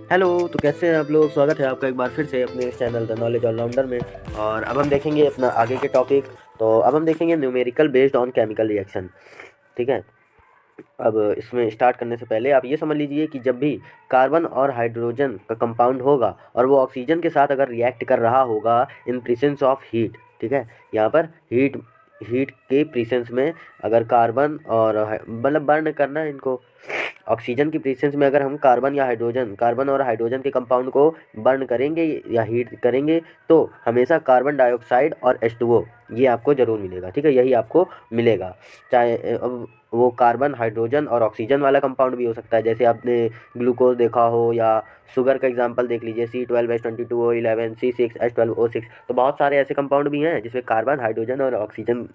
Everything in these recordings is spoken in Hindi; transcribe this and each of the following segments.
हेलो, तो कैसे हैं आप लोग। स्वागत है आपका एक बार फिर से अपने इस चैनल द नॉलेज ऑलराउंडर में। और अब हम देखेंगे अपना आगे के टॉपिक। तो अब हम देखेंगे numerical based on chemical reaction. ठीक है। अब इसमें स्टार्ट करने से पहले आप ये समझ लीजिए कि जब भी कार्बन और हाइड्रोजन का कंपाउंड होगा और वो ऑक्सीजन के साथ अगर रिएक्ट कर रहा होगा इन प्रेजेंस ऑफ हीट। ठीक है। यहाँ पर हीट हीट के प्रेजेंस में अगर कार्बन और मतलब बर्न करना है इनको। ऑक्सीजन की प्रेजेंस में अगर हम कार्बन और हाइड्रोजन के कंपाउंड को बर्न करेंगे या हीट करेंगे तो हमेशा कार्बन डाइऑक्साइड और H2O ये आपको ज़रूर मिलेगा। ठीक है, यही आपको मिलेगा। चाहे अब वो कार्बन हाइड्रोजन और ऑक्सीजन वाला कंपाउंड भी हो सकता है, जैसे आपने ग्लूकोज देखा हो या शुगर का एग्जांपल देख लीजिए C12H22O11 C6H12O6। तो बहुत सारे ऐसे कंपाउंड भी हैं जिसमें कार्बन हाइड्रोजन और ऑक्सीजन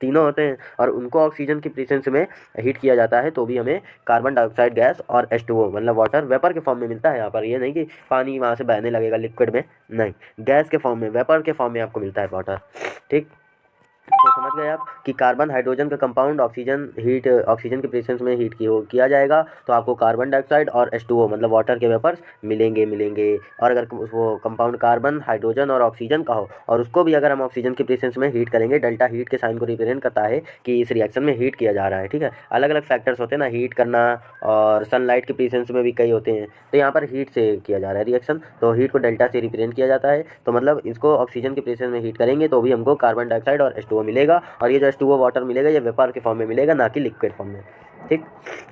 तीनों होते हैं और उनको ऑक्सीजन की प्रेजेंस में हीट किया जाता है तो भी हमें कार्बन डाइऑक्साइड गैस और H2O मतलब वाटर वेपर के फॉर्म में मिलता है। यहाँ पर ये नहीं कि पानी वहाँ से बहने लगेगा लिक्विड में, नहीं, गैस के फॉर्म में, वेपर के फॉर्म में आपको मिलता है वाटर। ठीक। तो समझ गए आप कि कार्बन हाइड्रोजन का कंपाउंड ऑक्सीजन के प्रेजेंस में किया जाएगा तो आपको कार्बन डाइऑक्साइड और H2O मतलब वाटर के वेपर्स मिलेंगे। और अगर वो कंपाउंड कार्बन हाइड्रोजन और ऑक्सीजन का हो और उसको भी अगर हम ऑक्सीजन के प्रेजेंस में हीट करेंगे, डेल्टा हीट के साइन को रिप्रेजेंट करता है कि इस रिएक्शन में हीट किया जा रहा है। ठीक है। अलग अलग फैक्टर्स होते हैं ना हीट करना, और सनलाइट के प्रेजेंस में भी कई होते हैं। तो यहाँ पर हीट से किया जा रहा है रिएक्शन, तो हीट को डेल्टा से रिप्रेजेंट किया जाता है। तो मतलब इसको ऑक्सीजन के प्रेजेंस में हीट करेंगे तो भी हमको कार्बन डाइऑक्साइड और H2O मिलेगा, और ये जो H2O वाटर मिलेगा ये वेपर के फॉर्म में मिलेगा, ना कि लिक्विड फॉर्म में। ठीक।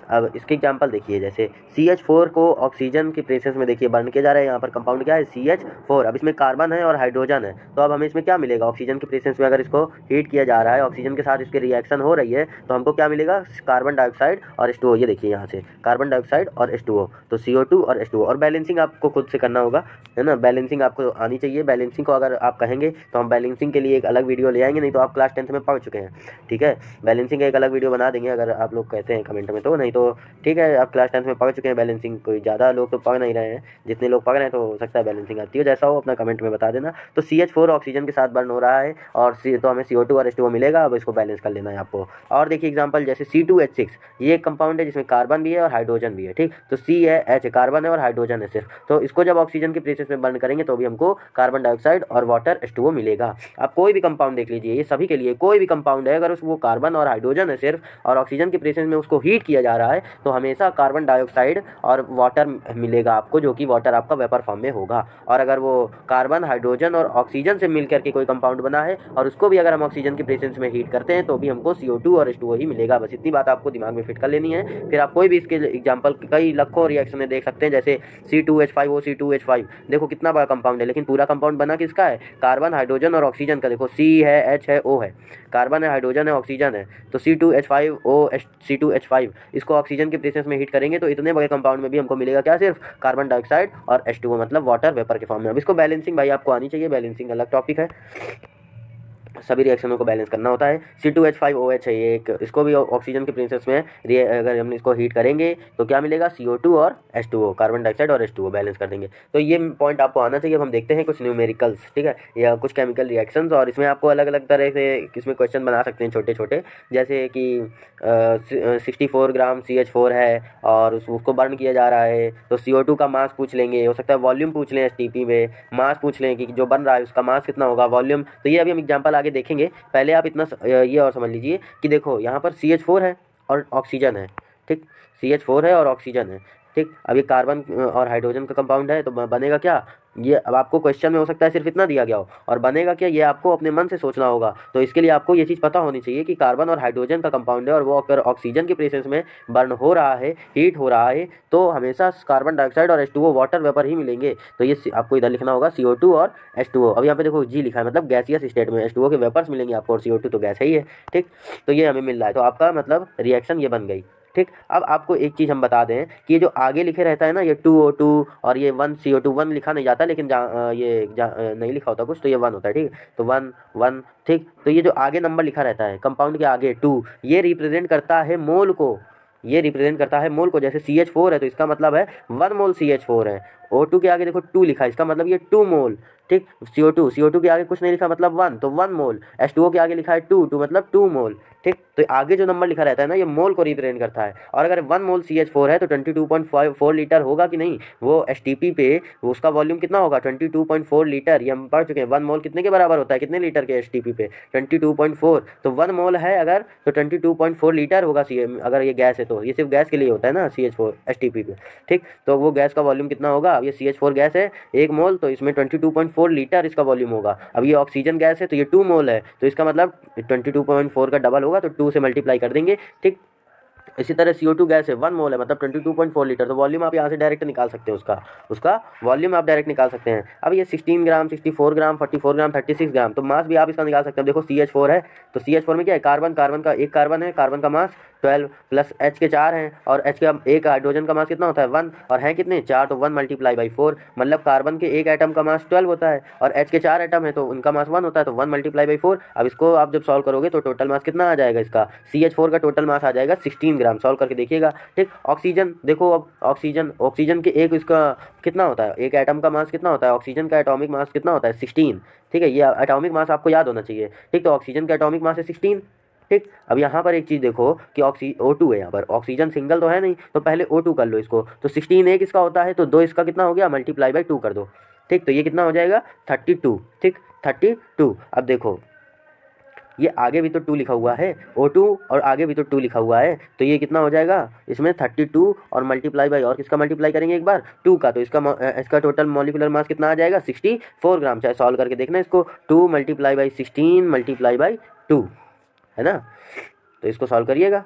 अब इसके एग्जांपल देखिए, जैसे CH4 को ऑक्सीजन की प्रेजेंस में देखिए बर्न किया जा रहा है। यहाँ पर कंपाउंड क्या है CH4। अब इसमें कार्बन है और हाइड्रोजन है, तो अब हमें इसमें क्या मिलेगा, ऑक्सीजन की प्रेजेंस में अगर इसको हीट किया जा रहा है, ऑक्सीजन के साथ इसकी रिएक्शन हो रही है तो हमको क्या मिलेगा, कार्बन डाइऑक्साइड और H2O। ये देखिए यहाँ से कार्बन डाइऑक्साइड और H2O, तो CO2 और H2O। और बैलेंसिंग आपको खुद से करना होगा, है ना, बैलेंसिंग आपको आनी चाहिए। बैलेंसिंग को अगर आप कहेंगे तो हम बैलेंसिंग के लिए एक अलग वीडियो ले आएंगे, नहीं तो आप क्लास 10th में पढ़ चुके हैं। ठीक है, बैलेंसिंग का एक अलग वीडियो बना देंगे अगर आप लोग कहते हैं कमेंट में, तो नहीं तो ठीक है, आप क्लास 10th में पढ़ चुके हैं बैलेंसिंग। कोई ज़्यादा लोग तो पढ़ नहीं रहे हैं, जितने लोग पढ़ रहे हैं तो हो सकता है बैलेंसिंग आती हो, जैसा हो अपना कमेंट में बता देना। तो CH4 ऑक्सीजन के साथ बर्न हो रहा है और तो हमें CO2 और H2O मिलेगा। अब इसको बैलेंस कर लेना है आपको। और देखिए एग्जाम्पल, जैसे C2H6, ये एक कंपाउंड है जिसमें कार्बन भी है और हाइड्रोजन भी है। ठीक, तो C है, H है, कार्बन है और हाइड्रोजन है सिर्फ। तो इसको जब ऑक्सीजन की प्रेजेंस में बर्न करेंगे तो भी हमको कार्बन डाइऑक्साइड और वाटर H2O मिलेगा। आप कोई भी कंपाउंड देख लीजिए, ये सभी के लिए कोई भी कंपाउंड है, अगर वो कार्बन और हाइड्रोजन है सिर्फ और ऑक्सीजन की प्रेजेंस में उसको हीट किया जा रहा है तो हमेशा कार्बन डाइऑक्साइड और वाटर मिलेगा आपको, जो कि वाटर आपका वेपर फॉर्म में होगा। और अगर वो कार्बन हाइड्रोजन और ऑक्सीजन से मिलकर के कोई कंपाउंड बना है और उसको भी अगर हम ऑक्सीजन की प्रेजेंस में हीट करते हैं तो भी हमको CO2 और H2O ही मिलेगा। बस इतनी बात आपको दिमाग में फिट कर लेनी है। फिर आप कोई भी इसके एग्जाम्पल कई लाखों रिएक्शन देख सकते हैं, जैसे C2H5O C2H5, देखो कितना बड़ा कंपाउंड है, लेकिन पूरा कंपाउंड बना किसका है, कार्बन हाइड्रोजन और ऑक्सीजन का। देखो C है, H है, O है, कार्बन है, हाइड्रोजन है, ऑक्सीजन है, तो C2H5O C2H5, इसको ऑक्सीजन के प्रेजेंस में हीट करेंगे तो इतने बड़े कंपाउंड में भी हमको मिलेगा क्या, सिर्फ कार्बन डाइऑक्साइड और H2O मतलब वाटर वेपर के फॉर्म में। अब इसको बैलेंसिंग भाई आपको आनी चाहिए, बैलेंसिंग अलग टॉपिक है, सभी रिएक्शनों को बैलेंस करना होता है। C2H5OH है ये एक, इसको भी ऑक्सीजन के प्रेजेंस में अगर हम इसको हीट करेंगे तो क्या मिलेगा, CO2 और H2O, कार्बन डाइऑक्साइड और H2O बैलेंस कर देंगे। तो ये पॉइंट आपको आना चाहिए। अब हम देखते हैं कुछ न्यूमेरिकल्स, ठीक है, या कुछ केमिकल रिएक्शंस, और इसमें आपको अलग अलग तरह से इसमें क्वेश्चन बना सकते हैं छोटे छोटे, जैसे कि 64 ग्राम CH4 है और उसको बर्न किया जा रहा है तो CO2 का मास पूछ लेंगे, हो सकता है वॉल्यूम पूछ लें, STP में मास पूछ लें कि जो बन रहा है उसका मास कितना होगा, वॉल्यूम। तो ये अभी हम एग्जांपल आगे देखेंगे। पहले आप इतना ये और समझ लीजिए कि देखो यहाँ पर CH4 है और ऑक्सीजन है। ठीक, CH4 है और ऑक्सीजन है। ठीक, अभी कार्बन और हाइड्रोजन का कंपाउंड है तो बनेगा क्या, ये अब आपको क्वेश्चन में हो सकता है सिर्फ इतना दिया गया हो, और बनेगा क्या ये आपको अपने मन से सोचना होगा। तो इसके लिए आपको ये चीज़ पता होनी चाहिए कि कार्बन और हाइड्रोजन का कंपाउंड है और वो अगर ऑक्सीजन की प्रेजेंस में बर्न हो रहा है, हीट हो रहा है, तो हमेशा कार्बन डाइऑक्साइड और H2O वाटर वेपर ही मिलेंगे। तो ये आपको इधर लिखना होगा CO2 और H2O। अब यहाँ पे देखो G लिखा है, मतलब गैसियस स्टेट में H2O के वेपर्स मिलेंगे आपको और CO2 तो गैस है ही है। ठीक, तो ये हमें मिल रहा है, तो आपका मतलब रिएक्शन ये बन गई। ठीक, अब आपको एक चीज़ हम बता दें कि ये जो आगे लिखे रहता है ना, ये 2O2 और ये 1CO2, 1 लिखा नहीं जाता, लेकिन नहीं लिखा होता कुछ तो ये 1 होता है। ठीक, तो 1 1। ठीक, तो ये जो आगे नंबर लिखा रहता है कंपाउंड के आगे 2, ये रिप्रेजेंट करता है मोल को, ये रिप्रेजेंट करता है मोल को। जैसे CH4 है तो इसका मतलब है 1 मोल CH4 है। O2 के आगे देखो 2 लिखा है, इसका मतलब ये 2 मोल। ठीक, CO2 के आगे कुछ नहीं लिखा मतलब 1, तो 1 मोल। H2O के आगे लिखा है 2 मतलब 2 मोल। ठीक। तो आगे जो नंबर लिखा रहता है ना, ये मोल को रिप्रेजेंट करता है। और अगर 1 मोल CH4 है तो 22.4 लीटर होगा कि नहीं, वो STP पे उसका वॉल्यूम कितना होगा, 22.4 लीटर। ये हम पढ़ चुके हैं। 1 मोल कितने के बराबर होता है, कितने लीटर के STP पे, 22.4। तो 1 मोल है अगर, तो 22.4 लीटर होगा अगर ये गैस है तो। ये सिर्फ गैस के लिए होता है ना CH4 STP पे, ठीक। तो वो गैस का वॉल्यूम कितना होगा, अब ये CH4 गैस है 1 मोल, तो इसमें 22.4 लीटर इसका वॉल्यूम होगा। अब ये ऑक्सीजन गैस है तो ये 2 मोल है, तो इसका मतलब 22.4 का डबल होगा, तो 2 से मल्टीप्लाई कर देंगे, ठीक। इसी तरह CO2 गैस है 1 मोल है, मतलब 22.4 लीटर। तो वॉल्यूम आप यहाँ से डायरेक्ट निकाल सकते हैं, उसका वॉल्यूम आप डायरेक्ट निकाल सकते हैं। अब ये 16 ग्राम, 64 ग्राम, 44 ग्राम, 36 ग्राम, तो मास भी आप इसका निकाल सकते हैं। देखो CH4 है तो CH4 में क्या है, कार्बन का एक कार्बन है, कार्बन का मास 12 प्लस H के 4 हैं, और H का एक हाइड्रोजन का मास कितना होता है 1, और है कितने 4, तो 1 मल्टीप्लाई बाई 4, मतलब कार्बन के एक एटम का मास 12 होता है, और H के 4 एटम है तो उनका मास 1 होता है, तो 1 मल्टीप्लाई बाई 4। अब इसको आप जब सॉल्व करोगे तो टोटल मास कितना आ जाएगा, इसका CH4 का टोटल मास आ जाएगा 16 ग्राम। सॉल्व करके देखिएगा, ठीक। ऑक्सीजन देखो, अब ऑक्सीजन के एक इसका कितना होता है, एक एटम का मास कितना होता है, ऑक्सीजन का एटॉमिक मास कितना होता है 16, ठीक है। ये एटॉमिक मास आपको याद होना चाहिए, ठीक। तो ऑक्सीजन का एटॉमिक मास है 16, ठीक। अब यहाँ पर एक चीज़ देखो कि O2 है, यहाँ पर ऑक्सीजन सिंगल तो है नहीं, तो पहले O2 कर लो इसको। तो 16 एक इसका होता है, तो 2 इसका कितना हो गया, मल्टीप्लाई बाई 2 कर दो, ठीक। तो ये कितना हो जाएगा 32, ठीक 32। अब देखो ये आगे भी तो 2 लिखा हुआ है O2, और आगे भी तो 2 लिखा हुआ है, तो ये कितना हो जाएगा इसमें 32, और मल्टीप्लाई बाई, और किसका मल्टीप्लाई करेंगे एक बार 2 का, तो इसका टोटल मॉलिक्यूलर मास कितना आ जाएगा 64 ग्राम। चाहे सॉल्व करके देखना इसको, 2 मल्टीप्लाई बाई 16 मल्टीप्लाई बाई 2, है ना। तो इसको सॉल्व करिएगा,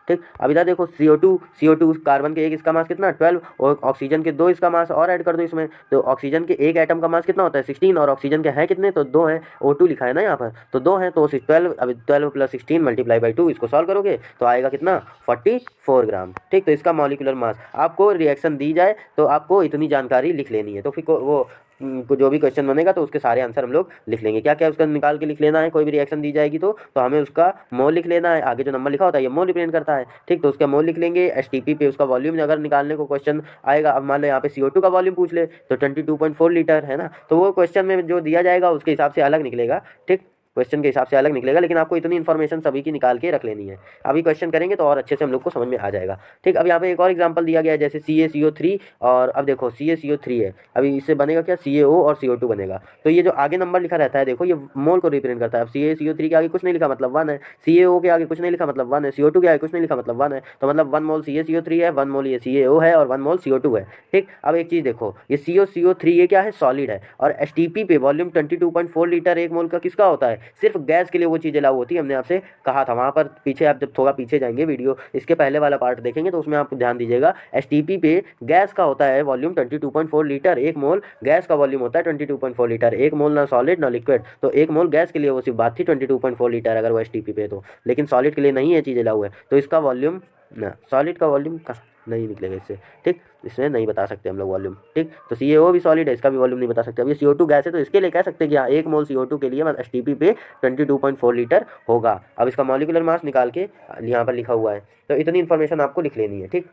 ठीक। अब इधर देखो CO2 कार्बन के एक इसका मास कितना 12, और ऑक्सीजन के 2 इसका मास और ऐड कर दो इसमें, तो ऑक्सीजन के एक एटम का मास कितना होता है 16, और ऑक्सीजन के हैं कितने, तो 2 हैं, O2 लिखा है ना यहाँ पर, तो 2 हैं, तो 12, अब 12 प्लस 16 मल्टीप्लाई बाई 2, इसको सॉल्व करोगे तो आएगा कितना 44 ग्राम, ठीक। तो इसका मॉलिक्यूलर मास, आपको रिएक्शन दी जाए तो आपको इतनी जानकारी लिख लेनी है, तो फिर वो जो भी क्वेश्चन बनेगा तो उसके सारे आंसर हम लोग लिख लेंगे। क्या क्या उसका निकाल के लिख लेना है, कोई भी रिएक्शन दी जाएगी तो हमें उसका मोल लिख लेना है। आगे जो नंबर लिखा होता है ये मोल रिप्रेजेंट करता है, ठीक। तो उसका मोल लिख लेंगे। STP पे उसका वॉल्यूम अगर निकालने को क्वेश्चन आएगा, अब मान लो यहाँ पे CO2 का वॉल्यूम पूछ ले तो 22.4 लीटर है ना, तो वो क्वेश्चन में जो दिया जाएगा उसके हिसाब से अलग निकलेगा, ठीक। क्वेश्चन के हिसाब से अलग निकलेगा, लेकिन आपको इतनी इन्फॉर्मेशन सभी की निकाल के रख लेनी है। अभी क्वेश्चन करेंगे तो और अच्छे से हम लोग को समझ में आ जाएगा, ठीक। अब यहाँ पे एक और एग्जांपल दिया गया है, जैसे CaCO3, और अब देखो CaCO3 है, अभी इससे बनेगा क्या CaO और CO2 बनेगा। तो ये जो आगे नंबर लिखा रहता है देखो, ये मोल को रिप्रेजेंट करता है। अब CaCO3 के आगे कुछ नहीं लिखा मतलब 1 है, CaO के आगे कुछ नहीं लिखा मतलब 1 है, CO2 के आगे कुछ नहीं लिखा मतलब 1 है, तो मतलब 1 मोल CaCO3 है, 1 मोल ये CaO है, और 1 मोल CO2 है, ठीक। अब एक चीज़ देखो, ये CO3 ये क्या है, सॉलिड है, और STP पे वॉल्यूम 22.4 लीटर 1 मोल का किसका होता है, सिर्फ गैस के लिए वो चीज़ें लागू होती है। हमने आपसे कहा था वहाँ पर पीछे, आप जब थोड़ा पीछे जाएंगे वीडियो, इसके पहले वाला पार्ट देखेंगे तो उसमें आप ध्यान दीजिएगा, STP पे गैस का होता है वॉल्यूम 22.4 लीटर, 1 मोल गैस का वॉल्यूम होता है 22.4 लीटर, 1 मोल ना सॉलिड ना लिक्विड, तो 1 मोल गैस के लिए वो सिर्फ बात थी 22.4 लीटर अगर वो STP पे, तो लेकिन सॉलिड के लिए नहीं है चीज़ें लागू है, तो इसका वॉल्यूम ना, सॉलिड का वॉल्यूम नहीं निकलेगा इससे, ठीक। इसमें नहीं बता सकते हम लोग वॉल्यूम, ठीक। तो CaO भी सॉलिड है, इसका भी वॉल्यूम नहीं बता सकते। अब ये CO2 गैस है तो इसके लिए कह सकते हैं कि हाँ 1 मोल CO2 के लिए STP पे 22.4 लीटर होगा। अब इसका मॉलिक्यूलर मास निकाल के यहाँ पर लिखा हुआ है, तो इतनी इन्फॉर्मेशन आपको लिख लेनी है, ठीक।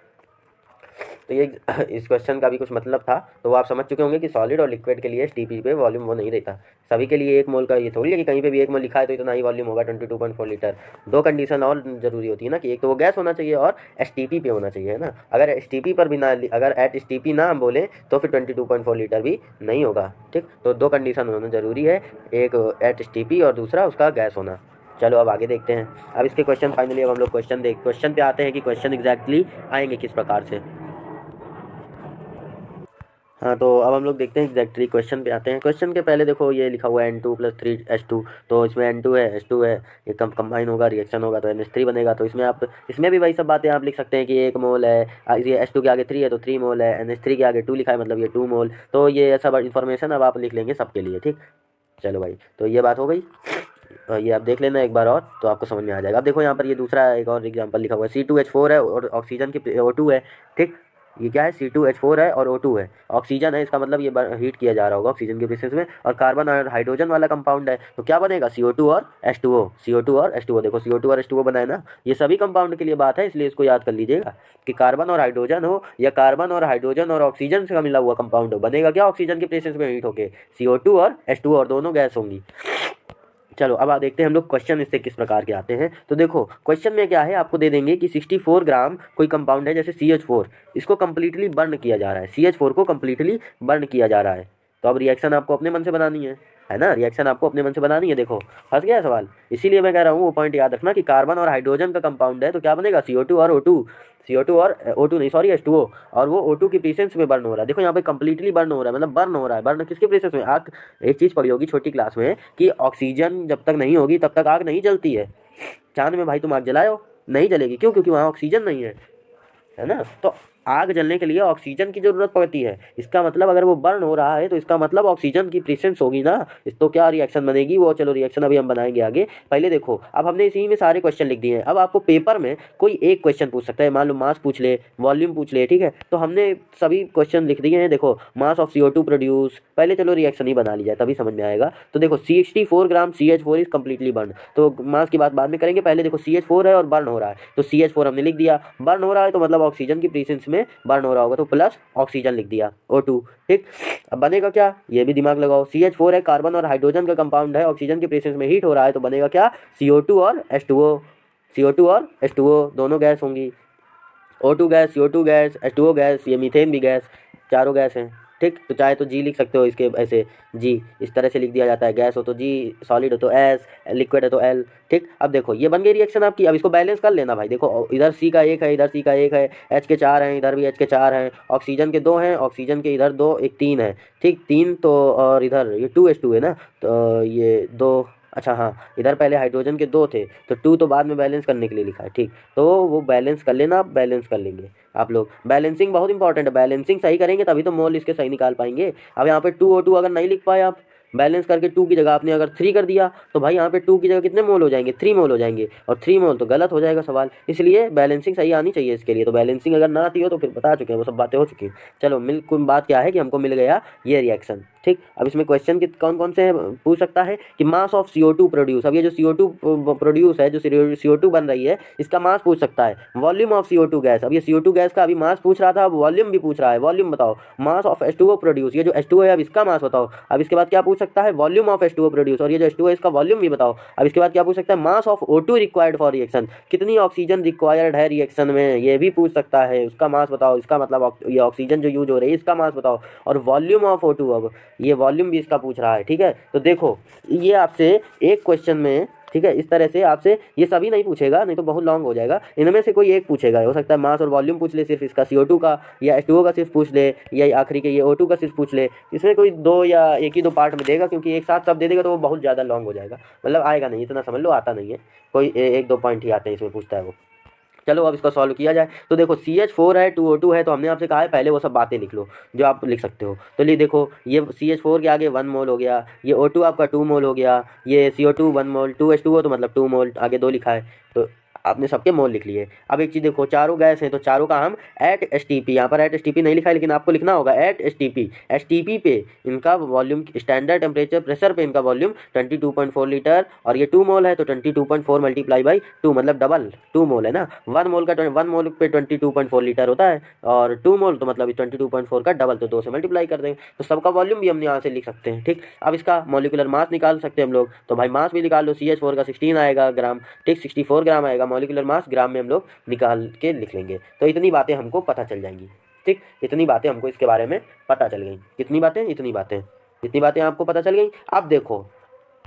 तो ये इस क्वेश्चन का भी कुछ मतलब था, तो वो आप समझ चुके होंगे कि सॉलिड और लिक्विड के लिए STP पे वॉल्यूम वो नहीं रहता, सभी के लिए 1 मोल का, ये थोड़ी है कि कहीं पे भी 1 मोल लिखा है तो इतना ही वॉल्यूम होगा 22.4 लीटर। 2 कंडीशन और जरूरी होती है ना, कि एक तो वो गैस होना चाहिए और STP पे होना चाहिए, है ना। अगर STP पर भी ना, अगर एट STP ना हम बोले तो फिर 22.4 लीटर भी नहीं होगा, ठीक। तो 2 कंडीशन होना जरूरी है, एक एट STP और दूसरा उसका गैस होना। चलो अब आगे देखते हैं। अब इसके क्वेश्चन फाइनली, अब हम लोग क्वेश्चन पे आते हैं कि क्वेश्चन एग्जैक्टली आएंगे किस प्रकार से। हाँ, तो अब हम लोग देखते हैं एग्जैक्टली क्वेश्चन पे आते हैं। क्वेश्चन के पहले देखो ये लिखा हुआ है N2 + 3H2, तो इसमें N2 है H2 है, ये कंबाइन होगा, रिएक्शन होगा तो NH3 बनेगा। तो इसमें भी वही सब बातें आप लिख सकते हैं कि 1 मोल है, ये H2 के आगे 3 है तो 3 मोल है, NH3 के आगे 2 लिखा है मतलब ये 2 मोल। तो ये सब इन्फॉर्मेशन अब आप लिख लेंगे सबके लिए, ठीक। चलो भाई, तो ये बात हो गई, ये आप देख लेना एक बार और तो आपको समझ में आ जाएगा। अब देखो यहाँ पर ये दूसरा एक और एग्जाम्पल लिखा हुआ है, C2H4 है और ऑक्सीजन की O2 है, ठीक। ये क्या है, C2H4 है और O2 है, ऑक्सीजन है, इसका मतलब ये हीट किया जा रहा होगा ऑक्सीजन के प्रेजेंस में, और कार्बन और हाइड्रोजन वाला कंपाउंड है, तो क्या बनेगा CO2 और H2O, CO2 और H2O। देखो CO2 और H2O बना है ना, ये सभी कंपाउंड के लिए बात है, इसलिए इसको याद कर लीजिएगा कि कार्बन और हाइड्रोजन हो या कार्बन और हाइड्रोजन और ऑक्सीजन से मिला हुआ कंपाउंड हो, बनेगा क्या ऑक्सीजन के प्रेजेंस में हीट होके, CO2 और H2O, और दोनों गैस होंगी। चलो अब आप देखते हैं हम लोग क्वेश्चन इससे किस प्रकार के आते हैं। तो देखो क्वेश्चन में क्या है, आपको दे देंगे कि 64 ग्राम कोई कंपाउंड है जैसे CH4, इसको कम्प्लीटली बर्न किया जा रहा है, CH4 को कम्प्लीटली बर्न किया जा रहा है। तो अब रिएक्शन आपको अपने मन से बनानी है ना, रिएक्शन आपको अपने मन से बनानी है। देखो फंस गया सवाल, इसीलिए मैं कह रहा हूँ वो पॉइंट याद रखना कि कार्बन और हाइड्रोजन का कंपाउंड है तो क्या बनेगा, CO2 और O2, CO2 और O2 नहीं सॉरी H2O, और वो O2 की प्रेजेंस में बर्न हो रहा है। देखो यहाँ पे कंप्लीटली बर्न हो रहा है, मतलब बर्न हो रहा है। बर्न किसके प्रेजेंस में, आग, एक चीज़ पढ़ी होगी छोटी क्लास में कि ऑक्सीजन जब तक नहीं होगी तब तक आग नहीं जलती है। चांद में भाई तुम आग जलाओ, नहीं जलेगी, क्यों, क्योंकि वहाँ ऑक्सीजन नहीं है ना। तो आग जलने के लिए ऑक्सीजन की ज़रूरत पड़ती है। इसका मतलब अगर वो बर्न हो रहा है तो इसका मतलब ऑक्सीजन की प्रेजेंस होगी ना, इस तो क्या रिएक्शन बनेगी वो, चलो रिएक्शन अभी हम बनाएंगे आगे। पहले देखो अब हमने इसी में सारे क्वेश्चन लिख दिए हैं। अब आपको पेपर में कोई एक क्वेश्चन पूछ सकता है, मान लो मास पूछ ले, वॉल्यूम पूछ ले, ठीक है। तो हमने सभी क्वेश्चन लिख दिए हैं। देखो मास ऑफ CO2 प्रोड्यूस, पहले चलो रिएक्शन ही बना ली जाए तभी समझ में आएगा। तो देखो 64 ग्राम CH4 इज कम्प्लीटली बर्न, तो मास की बात बाद में करेंगे, पहले देखो CH4 है और बर्न हो रहा है, तो CH4 हमने लिख दिया। बर्न हो रहा है तो मतलब ऑक्सीजन की प्रेजेंस में बर्न हो रहा होगा, तो प्लस ऑक्सीजन लिख दिया O2, ठीक। अब बनेगा क्या, ये भी दिमाग लगाओ, CH4 है, कार्बन और हाइड्रोजन का कंपाउंड है, ऑक्सीजन की प्रेजेंस में हीट हो रहा है, तो बनेगा क्या, CO2 और H2O, CO2 और H2O दोनों गैस होंगी, O2 gas, CO2 gas, H2O gas, ये मीथेन भी गैस, चारों गैस हैं, ठीक। तो चाहे तो जी लिख सकते हो इसके ऐसे, जी इस तरह से लिख दिया जाता है, गैस हो तो जी, सॉलिड हो तो S, लिक्विड है तो L, ठीक। अब देखो ये बन गई रिएक्शन आपकी। अब इसको बैलेंस कर लेना भाई, देखो इधर C का एक है, इधर C का एक है, H के 4 हैं, इधर भी H के 4 हैं, ऑक्सीजन के 2 हैं, ऑक्सीजन के इधर 2, एक 3 है, ठीक, 3 तो, और इधर ये 2H2 है ना, तो ये 2, अच्छा हाँ, इधर पहले हाइड्रोजन के 2 थे तो 2 तो बाद में बैलेंस करने के लिए लिखा है, ठीक। तो वो बैलेंस कर लेना, आप बैलेंस कर लेंगे आप लोग। बैलेंसिंग बहुत इंपॉर्टेंट है, बैलेंसिंग सही करेंगे तभी तो मोल इसके सही निकाल पाएंगे। अब यहाँ पे 2O2 अगर नहीं लिख पाए आप, बैलेंस करके 2 की जगह आपने अगर 3 कर दिया तो भाई यहाँ पे 2 की जगह कितने मोल हो जाएंगे, 3 मोल हो जाएंगे, और 3 मोल तो गलत हो जाएगा सवाल, इसलिए बैलेंसिंग सही आनी चाहिए इसके लिए। तो बैलेंसिंग अगर ना आती हो तो फिर बता चुके हैं, वो सब बातें हो चुकी हैं। चलो कुल बात क्या है कि हमको मिल गया ये रिएक्शन, ठीक। अब इसमें क्वेश्चन के कौन कौन से पूछ सकता है कि मास ऑफ CO2 प्रोड्यूस, अब ये जो CO2 प्रोड्यूस है, जो CO2 बन रही है, इसका मास पूछ सकता है। वॉल्यूम ऑफ CO2 गैस, अब ये CO2 गैस का अभी मास पूछ रहा था, अब वॉल्यूम भी पूछ रहा है, वॉल्यूम बताओ। मास ऑफ H2O प्रोड्यूस, ये जो H2O है अब इसका मास बताओ। अब इसके बाद क्या पूछ सकता है, वॉल्यूम ऑफ H2O प्रोड्यूस, और ये जो H2O है इसका वॉल्यूम भी बताओ। अब इसके बाद क्या पूछ सकता है, mass of O2 required for reaction, कितनी ऑक्सीजन रिक्वायर्ड है रिएक्शन में, ये भी पूछ सकता है, उसका मास बताओ। इसका मतलब ये ऑक्सीजन जो यूज हो रही है इसका मास बताओ, और वॉल्यूम ऑफ O2, अब ये वॉल्यूम भी इसका पूछ रहा है, ठीक है। तो देखो ये आपसे एक क्वेश्चन में, ठीक है, इस तरह से आपसे ये सभी नहीं पूछेगा, नहीं तो बहुत लॉन्ग हो जाएगा, इनमें से कोई एक पूछेगा। हो सकता है मास और वॉल्यूम पूछ ले सिर्फ इसका CO2 का, या H2O का सिर्फ पूछ ले, या आखिरी के ये O2 का सिर्फ पूछ ले। इसमें कोई 2 या 1 ही 2 पार्ट में देगा, क्योंकि एक साथ सब दे देगा तो वो बहुत ज़्यादा लॉन्ग हो जाएगा, मतलब आएगा नहीं, इतना समझ लो आता नहीं है, कोई 1-2 पॉइंट ही आते हैं इसमें पूछता है वो। चलो अब इसको सॉल्व किया जाए। तो देखो CH4 है, 2O2 है, तो हमने आपसे कहा है पहले वो सब बातें लिख लो जो आप लिख सकते हो। तो लिए देखो ये CH4 के आगे 1 मोल हो गया, ये O2 आपका 2 मोल हो गया, ये CO2 1 मोल, 2H2O तो मतलब 2 मोल, आगे 2 लिखा है, तो आपने सबके मोल लिख लिए। अब एक चीज़ देखो, चारों गैस हैं तो चारों का हम एट STP, यहाँ पर एट STP नहीं लिखा है लेकिन आपको लिखना होगा एट STP पे इनका वॉल्यूम, स्टैंडर्ड टेम्परेचर प्रेशर पे इनका वॉल्यूम 22.4 लीटर, और ये 2 मोल है तो 22.4 मल्टीप्लाई बाई 2 मतलब डबल 2 मोल है ना। 1 मोल का 1 मोल पे 22.4 लीटर होता है, और 2 मोल तो मतलब 22.4 का डबल, तो 2 से मल्टीप्लाई कर देंगे तो सबका वॉल्यूम भी हम यहाँ से लिख सकते हैं, ठीक। अब इसका मॉलिक्यूलर मास निकाल सकते हैं हम लोग, तो भाई मास भी निकाल लो, CH4 का 16 आएगा ग्राम, ठीक, 64 ग्राम आएगा, मॉलिक्यूलर मास ग्राम में हम लोग निकाल के लिख लेंगे। तो इतनी बातें हमको पता चल जाएंगी, ठीक, इतनी बातें हमको इसके बारे में पता चल गई। कितनी बातें, इतनी बातें आपको पता चल गई। अब देखो,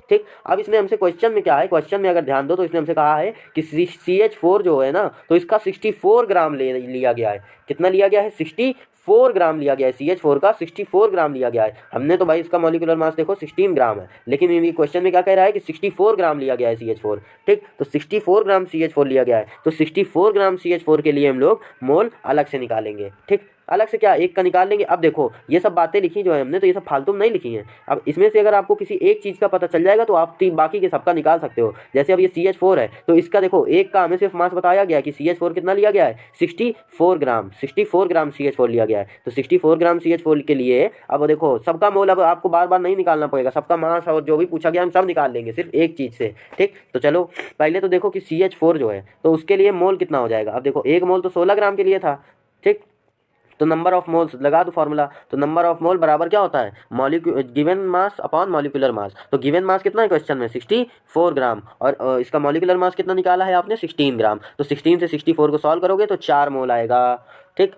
ठीक, अब इसने हमसे क्वेश्चन में क्या है, क्वेश्चन में अगर ध्यान दो तो इसने हमसे कहा है कि CH4 जो है ना, तो इसका 64 ग्राम लिया गया है। कितना लिया गया है, 64 ग्राम लिया गया है, CH4 का 64 ग्राम लिया गया है। हमने तो भाई इसका मॉलिक्यूलर मास देखो 16 ग्राम है, लेकिन ये क्वेश्चन में क्या कह रहा है कि 64 ग्राम लिया गया है CH4, ठीक। तो 64 ग्राम CH4 लिया गया है, तो 64 ग्राम CH4 के लिए हम लोग मोल अलग से निकालेंगे, ठीक, अलग से क्या एक का निकाल लेंगे। अब देखो ये सब बातें लिखी जो है हमने, तो ये सब फालतू में नहीं लिखी हैं। अब इसमें से अगर आपको किसी एक चीज़ का पता चल जाएगा तो आप बाकी के सबका निकाल सकते हो। जैसे अब ये CH4 है तो इसका देखो एक का हमें सिर्फ मास बताया गया कि CH4 कितना लिया गया है, 64 ग्राम, 64 ग्राम CH4 लिया गया है। तो 64 ग्राम CH4 के लिए अब देखो सबका मोल अब आपको बार बार नहीं निकालना पड़ेगा, सबका मास और जो भी पूछा गया हम सब निकाल लेंगे सिर्फ एक चीज़ से, ठीक। तो चलो पहले तो देखो कि CH4 जो है तो उसके लिए मोल कितना हो जाएगा। अब देखो 1 मोल तो 16 ग्राम के लिए था, ठीक, तो नंबर ऑफ मोल्स लगा दो फार्मूला, तो नंबर ऑफ मोल बराबर क्या होता है, given mass upon molecular mass. तो गिवन मास कितना है क्वेश्चन में 64 ग्राम, और इसका मॉलिक्यूलर मास कितना निकाला है आपने 16 ग्राम। तो 16 से 64 को सॉल्व करोगे तो 4 मोल आएगा। ठीक,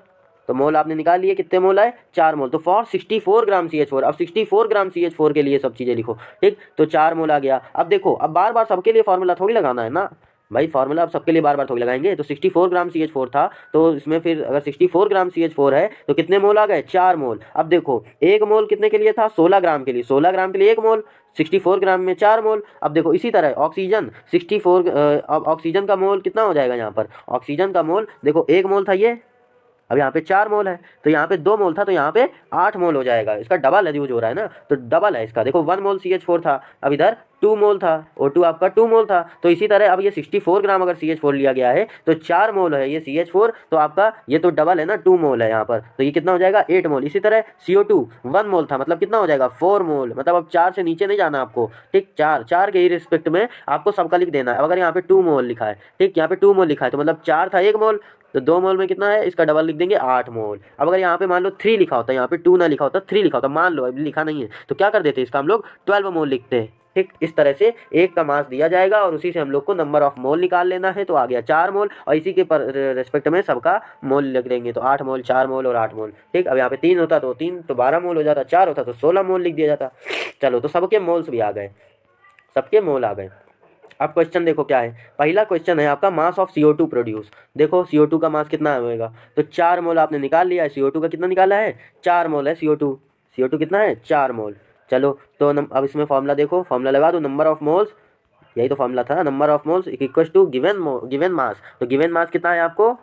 तो मोल आपने निकाल लिए, कितने मोल आए 4 मोल। तो फॉर 64 ग्राम CH4, अब 64 ग्राम CH4 के लिए सब चीज़ें लिखो। ठीक, तो 4 मोल आ गया। अब देखो, अब बार बार सबके लिए फार्मूला थोड़ी लगाना है ना भाई, फार्मूला आप सबके लिए बार बार थोड़ी लगाएंगे। तो 64 ग्राम CH4 था, तो इसमें फिर अगर 64 ग्राम CH4 है तो कितने मोल आ गए 4 मोल। अब देखो, एक मोल कितने के लिए था 16 ग्राम के लिए, 16 ग्राम के लिए एक मोल, 64 ग्राम में 4 मोल। अब देखो इसी तरह ऑक्सीजन 64, अब ऑक्सीजन का मोल कितना हो जाएगा यहाँ पर, ऑक्सीजन का मोल देखो 1 मोल था ये, अब यहाँ पे 4 मोल है, तो यहाँ पे 2 मोल था, तो यहाँ पे 8 मोल हो जाएगा। इसका डबल यूज हो रहा है ना, तो डबल है इसका। देखो 1 मोल CH4 था, अब इधर 2 मोल था, O2 आपका 2 मोल था। तो इसी तरह अब ये 64 ग्राम अगर CH4 लिया गया है तो 4 मोल है ये CH4, तो आपका ये तो डबल है ना, 2 मोल है यहाँ पर, तो ये कितना हो जाएगा 8 मोल। इसी तरह CO2 1 मोल था, मतलब कितना हो जाएगा 4 मोल। मतलब अब 4 से नीचे नहीं जाना आपको। ठीक, 4 के ही रिस्पेक्ट में आपको सबका लिख देना है। अगर यहाँ पे 2 मोल लिखा है, ठीक, यहाँ पे 2 मोल लिखा है, तो मतलब 4 था 1 मोल, तो 2 मोल में कितना है, इसका डबल लिख देंगे 8 मोल। अब अगर यहाँ पे मान लो 3 लिखा होता, यहाँ पे 2 ना लिखा होता 3 लिखा होता, मान लो अभी लिखा नहीं है, तो क्या कर देते इसका हम लोग 12 मोल लिखते हैं। ठीक, इस तरह से एक का मास दिया जाएगा और उसी से हम लोग को नंबर ऑफ मोल निकाल लेना है। तो आ गया 4 मोल, और इसी के रेस्पेक्ट में सबका मोल लिख देंगे, तो 8 मोल, 4 मोल और 8 मोल। ठीक, अब यहाँ पे 3 होता तो 3 तो 12 मोल हो जाता, 4 होता तो 16 मोल लिख दिया जाता। चलो, तो सबके मोल्स भी आ गए, सबके मोल आ गए। अब क्वेश्चन देखो क्या है, पहला क्वेश्चन है आपका मास ऑफ CO2 प्रोड्यूस। देखो CO2 का मास कितना होएगा, तो 4 मोल आपने निकाल लिया है। CO2 का कितना निकाला है 4 मोल है CO2, CO2 कितना है 4 मोल। चलो, तो अब इसमें फॉर्मूला देखो, फॉर्मूला लगा दो, नंबर ऑफ मोल्स, यही तो फॉर्मूला था, number of moles equal to given mass. तो गिवन मास कितना है आपको,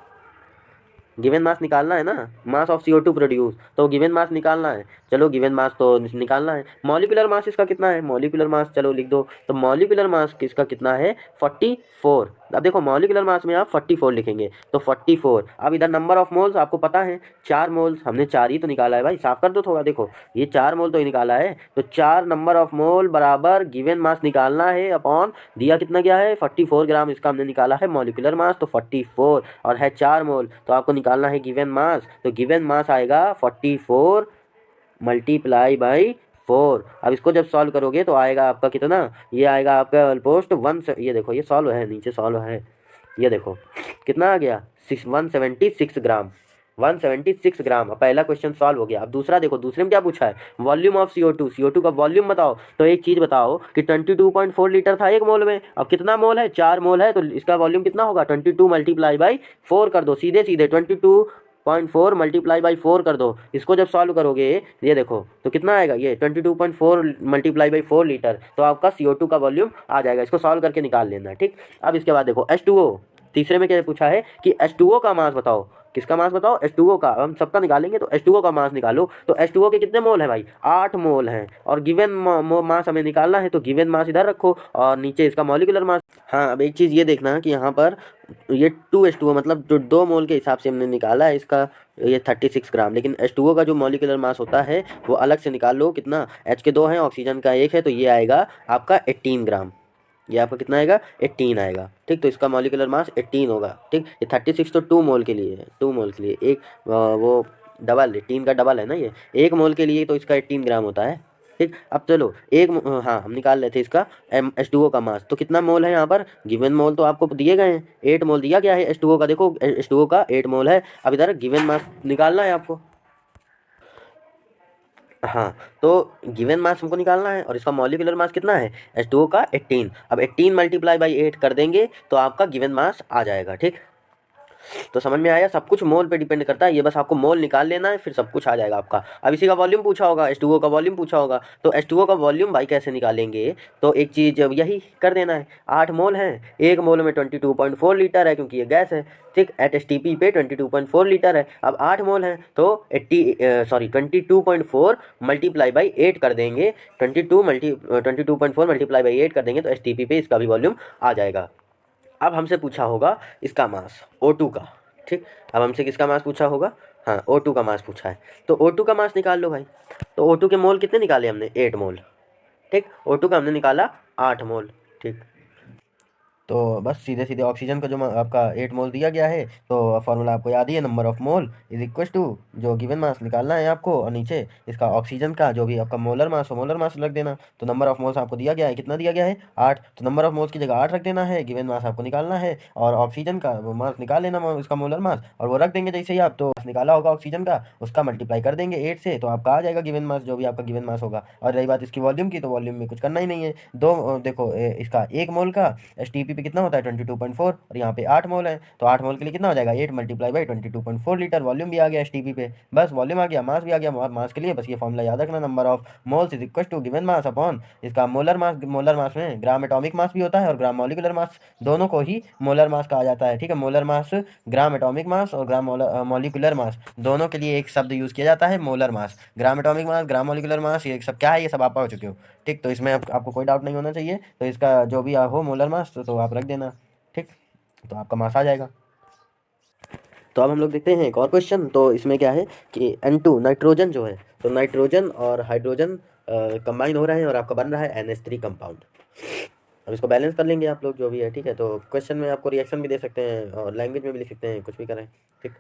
गिवन मास निकालना है ना, मास ऑफ CO2 प्रोड्यूस, तो गिवन मास निकालना है। चलो, गिवन मास तो निकालना है। मॉलिक्यूलर मास इसका कितना है, मॉलिक्यूलर मास चलो लिख दो, तो मॉलिक्यूलर मास इसका कितना है 44। अब देखो मॉलिक्यूलर मास में आप 44 लिखेंगे, तो 44। अब इधर नंबर ऑफ मोल्स आपको पता है 4 मोल्स, हमने 4 ही तो निकाला है भाई, साफ कर दो थोड़ा। देखो ये 4 मोल तो ही निकाला है, तो 4 नंबर ऑफ मोल बराबर गिवन मास निकालना है अपॉन दिया कितना गया है 44 ग्राम, इसका हमने निकाला है मॉलिक्यूलर मास, तो 44 और है 4 मोल, तो आपको निकालना है गिवन मास। तो गिवन मास आएगा 44 मल्टीप्लाई बाई 4। अब इसको जब सॉल्व करोगे तो आएगा आपका कितना, ये आएगा आपका ऑलमोस्ट 1, ये देखो ये सॉल्व है, नीचे सॉल्व है, ये देखो कितना आ गया 176 ग्राम, 176 ग्राम। अब पहला क्वेश्चन सॉल्व हो गया। अब दूसरा देखो, दूसरे में क्या पूछा है, वॉल्यूम ऑफ CO2, CO2 का वॉल्यूम बताओ। तो एक चीज़ बताओ कि 22.4 लीटर था 1 मोल में, अब कितना मोल है 4 मोल है, तो इसका वॉल्यूम कितना होगा 22 मल्टीप्लाई बाई 4 कर दो, सीधे सीधे 22.4 मल्टीप्लाई बाई 4 कर दो। इसको जब सॉल्व करोगे ये देखो तो कितना आएगा, ये 22.4 मल्टीप्लाई बाई 4 लीटर, तो आपका CO2 का वॉल्यूम आ जाएगा। इसको सॉल्व करके निकाल लेना है। ठीक, अब इसके बाद देखो H2O, तीसरे में क्या पूछा है कि H2O का मास बताओ, किसका मास बताओ H2O का। हम सबका निकालेंगे तो H2O का मास निकालो, तो H2O के कितने मोल है भाई 8 मोल हैं, और गिवन मास हमें निकालना है, तो गिवन मास इधर रखो और नीचे इसका मॉलिक्यूलर मास। हाँ, अब एक चीज़ ये देखना कि यहाँ पर ये 2H2O मतलब जो 2 मोल के हिसाब से हमने निकाला है इसका ये 36 ग्राम, लेकिन H2O का जो मॉलिक्यूलर मास होता है वो अलग से निकाल लो। कितना, H के 2 हैं, ऑक्सीजन का 1 है, तो ये आएगा आपका 18 ग्राम, ये आपका कितना आएगा 18 आएगा। ठीक, तो इसका मॉलिक्यूलर मास 18 होगा। ठीक, ये 36 तो 2 मोल के लिए है, 2 मोल के लिए एक वो डबल 18 का डबल है ना, ये 1 मोल के लिए तो इसका 18 ग्राम होता है। ठीक, अब चलो हाँ हम निकाल लेते इसका H2O का मास, तो कितना मोल है यहाँ पर, गिवन मोल तो आपको दिए गए हैं, 8 मोल दिया गया है H2O का। देखो H2O का 8 मोल है। अब इधर गिवन मास निकालना है आपको। हाँ, तो गिवन मास हमको निकालना है और इसका मॉलिक्यूलर मास कितना है H2O का 18। अब 18 मल्टीप्लाई बाई 8 कर देंगे तो आपका गिवन मास आ जाएगा। ठीक, तो समझ में आया, सब कुछ मोल पे डिपेंड करता है, ये बस आपको मोल निकाल लेना है, फिर सब कुछ आ जाएगा आपका। अब इसी का वॉल्यूम पूछा होगा, H2O का वॉल्यूम पूछा होगा, तो H2O का वॉल्यूम भाई कैसे निकालेंगे, तो एक चीज़ यही कर देना है, 8 मोल हैं, 1 मोल में 22.4 लीटर है क्योंकि ये गैस है। ठीक, एट STP पे 22.4 लीटर है। अब 8 मोल हैं तो 22.4 मल्टीप्लाई बाई 8 कर देंगे, 22.4 मल्टीप्लाई बाई 8 कर देंगे तो STP पे इसका भी वॉल्यूम आ जाएगा। अब हमसे पूछा होगा इसका मास O2 का। ठीक, अब हमसे किसका मास पूछा होगा, हाँ O2 का मास पूछा है, तो O2 का मास निकाल लो भाई। तो O2 के मोल कितने निकाले हमने 8 मोल। ठीक, O2 का हमने निकाला 8 मोल। ठीक, तो बस सीधे सीधे ऑक्सीजन का जो आपका 8 मोल दिया गया है, तो फॉर्मूला आपको याद ही है, number of mole is equal to जो गिवन मास निकालना है आपको, और नीचे इसका ऑक्सीजन का जो भी आपका मोलर मास हो मोलर मास रख देना। तो नंबर ऑफ मोल्स आपको दिया गया है, कितना दिया गया है 8, तो नंबर ऑफ मोल्स की जगह 8 रख देना है, गिवन मास आपको निकालना है, और ऑक्सीजन का वो मास निकाल लेना, उसका मोलर मास, और वो रख देंगे जैसे ही आप तो निकाला होगा ऑक्सीजन का, उसका मल्टीप्लाई कर देंगे 8 से, तो आपका आ जाएगा गिवन मास, जो भी आपका गिवन मास होगा। और रही बात इसकी वॉल्यूम की, तो वॉल्यूम में कुछ करना ही नहीं है। देखो इसका 1 मोल का एसटीपी पे कितना होता है 22.4, और यहाँ पे 8 मोल है, तो 8 मोल के लिए कितना हो जाएगा 8 मल्टीप्लाई बाई 22.4 लीटर, वॉल्यूम भी आ गया एसटीपी पे, बस वॉल्यूम आ गया, मास भी आ गया। मास के लिए बस ये फॉर्मूला याद रखना, number of moles is equal to given mass upon इसका मोलर मास में ग्राम एटॉमिक मास भी होता है और ग्राम मॉलिकुलर मास, दोनों को ही मोलर मास कहा जाता है। ठीक है, molar mass gram atomic mass और ग्राम मॉलिकुलर मास, दोनों के लिए एक शब्द यूज किया जाता है molar mass. Gram atomic mass, ग्राम मॉलिकुलर मास, ये सब क्या है, ये सब आप पढ़ चुके हो। ठीक, तो इसमें आपको कोई डाउट नहीं होना चाहिए। तो इसका जो भी हो मोलर मास तो आप रख देना। ठीक, तो आपका मास आ जाएगा। तो अब हम लोग देखते हैं एक और क्वेश्चन। तो इसमें क्या है कि N2 नाइट्रोजन जो है, तो नाइट्रोजन और हाइड्रोजन कंबाइन हो रहे हैं और आपका बन रहा है NH3 कंपाउंड। अब इसको बैलेंस कर लेंगे आप लोग जो भी है। ठीक है, तो क्वेश्चन में आपको रिएक्शन भी दे सकते हैं और लैंग्वेज में भी लिख सकते हैं, कुछ भी करें। ठीक,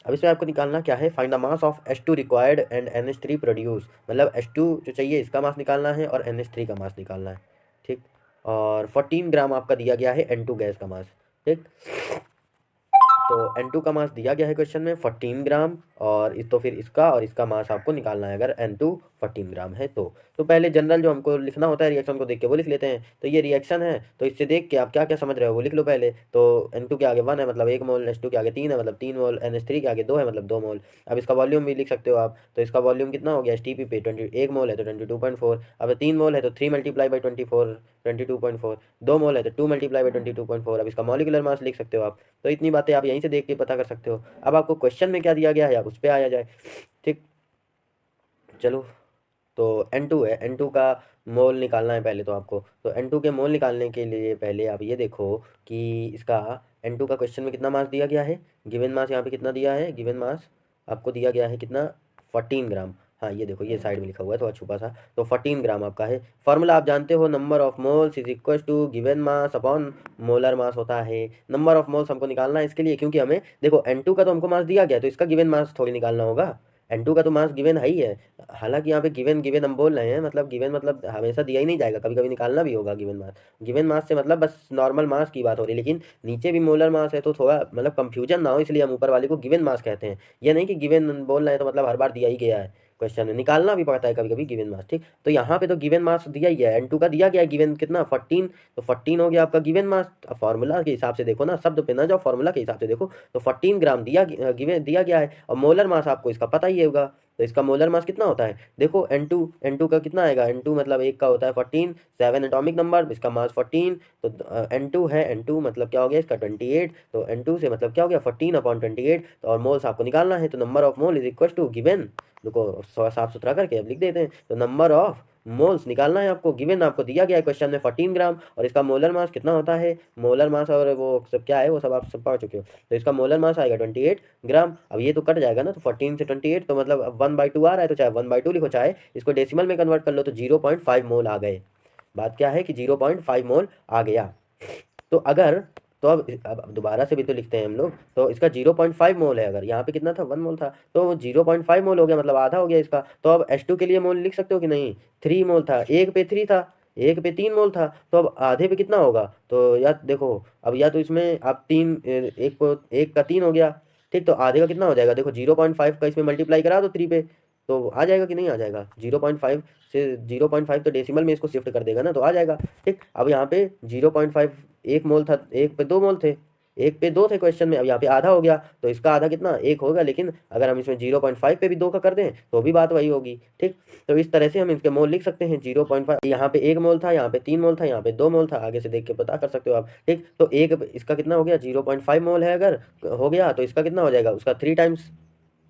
अब इसमें आपको निकालना क्या है, find the mass of H2 required and NH3 produce, मतलब H2 जो चाहिए इसका मास निकालना है और NH3 का मास निकालना है। ठीक, और 14 ग्राम आपका दिया गया है N2 गैस का मास। ठीक, तो N2 का मास दिया गया है क्वेश्चन में 14 ग्राम, और तो फिर इसका और इसका मास आपको निकालना है अगर N2 14 ग्राम है तो पहले जनरल जो हमको लिखना होता है रिएक्शन को देख के वो लिख लेते हैं। तो ये रिएक्शन है, तो इससे देख के आप क्या क्या समझ रहे हो वो लिख लो पहले। तो N2 के आगे 1 है मतलब 1 मोल, H2 के आगे 3 है मतलब 3 मोल, NH3 के आगे 2 है मतलब 2 मोल। अब इसका वॉल्यूम भी लिख सकते हो आप, तो इसका वॉल्यूम कितना हो गया एसटीपी पे 21 मोल है तो 22.4, अब 3 मोल है तो 3 मल्टीप्लाई बाई 22.4, 2 मोल है तो 2 मल्टीप्लाई बाई 22.4। अब इसका मॉलिकुलर मास लिख सकते हो आप। तो इतनी बातें आप यहीं से देख के पता कर सकते हो। अब आपको क्वेश्चन में क्या दिया गया है आप उस पर आया जाए। ठीक, चलो, तो N2 है, N2 का मोल निकालना है पहले तो आपको। तो N2 के मोल निकालने के लिए पहले आप ये देखो कि इसका N2 का क्वेश्चन में कितना मास दिया गया है, गिवन मास यहाँ पे कितना दिया है, गिवन मास आपको दिया गया है कितना 14 ग्राम। हाँ ये देखो ये साइड में लिखा हुआ है थोड़ा छुपा सा, तो 14 ग्राम आपका है। फॉर्मूला आप जानते हो, number of moles is equal to given mass upon molar mass होता है। नंबर ऑफ मोल्स हमको निकालना है इसके लिए, क्योंकि हमें देखो N2 का तो हमको मास दिया गया, तो इसका गिवन मास थोड़ी निकालना होगा। N2 का तो मास गिवन है ही है, हालांकि यहाँ पे गिवन गिवन हम बोल रहे हैं, मतलब गिवन मतलब हमेशा दिया ही नहीं जाएगा, कभी कभी निकालना भी होगा गिवन मास। गिवन मास से मतलब बस नॉर्मल मास की बात हो रही है, लेकिन नीचे भी मोलर मास है तो थोड़ा मतलब कंफ्यूजन ना हो, इसलिए हम ऊपर वाले को गिवन मास कहते हैं। ये नहीं कि गिवन बोल रहे हैं तो मतलब हर बार दिया ही गया है, क्वेश्चन में निकालना भी पड़ता है कभी कभी गिवन मास। ठीक, तो यहाँ पे तो गिवन मास दिया ही है, N2 का दिया गया है गिवन कितना 14, तो 14 हो गया आपका गिवन मास। फॉर्मूला के हिसाब से देखो ना, शब्द पे ना जाओ, फॉर्मूला के हिसाब से देखो, तो 14 ग्राम गिवन दिया गया है, और मोलर मास आपको इसका पता ही होगा। तो इसका मोलर मास कितना होता है देखो, N2 का कितना आएगा, N2 मतलब एक का होता है 14, 7 एटॉमिक नंबर, इसका मास 14, तो N2 है, N2 मतलब क्या हो गया इसका 28, तो N2 से मतलब क्या हो गया 14 अपॉन 28, तो और मोल्स आपको निकालना है, तो number of mole is equal to given, देखो साफ सुथरा करके अब लिख देते हैं, तो नंबर ऑफ मोल्स निकालना है आपको, गिवन आपको दिया गया है क्वेश्चन में 14 ग्राम, और इसका मोलर मास कितना होता है, मोलर मास और वो सब क्या है वो सब आप सब पढ़ चुके हो। तो इसका मोलर मास आएगा 28 ग्राम। अब ये तो कट जाएगा ना, तो 14 से 28 तो मतलब अब 1/2 आ रहा है, तो चाहे 1/2 लिखो, चाहे इसको डेसिमल में कन्वर्ट कर लो, तो 0.5 मोल आ गए। बात क्या है कि 0.5 मोल आ गया। तो अगर तो अब दोबारा से भी तो लिखते हैं हम लोग, तो इसका 0.5 मोल है, अगर यहाँ पे कितना था 1 मोल था, तो 0.5 मोल हो गया, मतलब आधा हो गया इसका। तो अब H2 के लिए मोल लिख सकते हो कि नहीं, 3 मोल था, एक पे 3 था, एक पे 3 मोल था, तो अब आधे पे कितना होगा, तो या देखो अब या तो इसमें आप 3 एक को एक का 3 हो गया। ठीक, तो आधे का कितना हो जाएगा, देखो 0.5 का इसमें मल्टीप्लाई करा दो 3 पे, तो आ जाएगा कि नहीं आ जाएगा, 0.5 से 0.5 तो डेसिमल में इसको शिफ्ट कर देगा ना, तो आ जाएगा। ठीक, अब यहाँ पे 0.5 एक मोल था, एक पे 2 मोल थे, एक पे 2 थे क्वेश्चन में, अब यहाँ पे आधा हो गया, तो इसका आधा कितना एक होगा, लेकिन अगर हम इसमें 0.5 पे भी 2 का कर दें तो भी बात वही होगी। ठीक, तो इस तरह से हम इसके मोल लिख सकते हैं 0.5, यहाँ पे 1 मोल था, यहाँ पे 3 मोल था, यहाँ पे 2 मोल था, आगे से देख के पता कर सकते हो आप। ठीक, तो एक इसका कितना हो गया 0.5 मोल है, अगर हो गया तो इसका कितना हो जाएगा, उसका 3 टाइम्स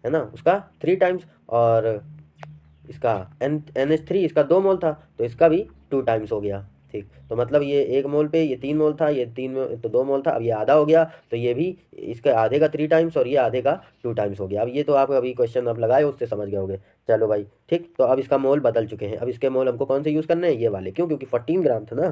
है ना, उसका 3 टाइम्स, और इसका NH3 इसका 2 मोल था, तो इसका भी 2 टाइम्स हो गया। ठीक, तो मतलब ये 1 मोल पे ये 3 मोल था, ये 3 मोल तो 2 मोल था, अब ये आधा हो गया, तो ये भी इसके आधे का 3 टाइम्स और ये आधे का 2 टाइम्स हो गया। अब ये तो आप अभी क्वेश्चन आप लगाए उससे समझ गए होंगे। चलो भाई ठीक, तो अब इसका मोल बदल चुके हैं, अब इसके मोल हमको कौन से यूज़ करने हैं, ये वाले, क्यों, क्योंकि 14 ग्राम था ना,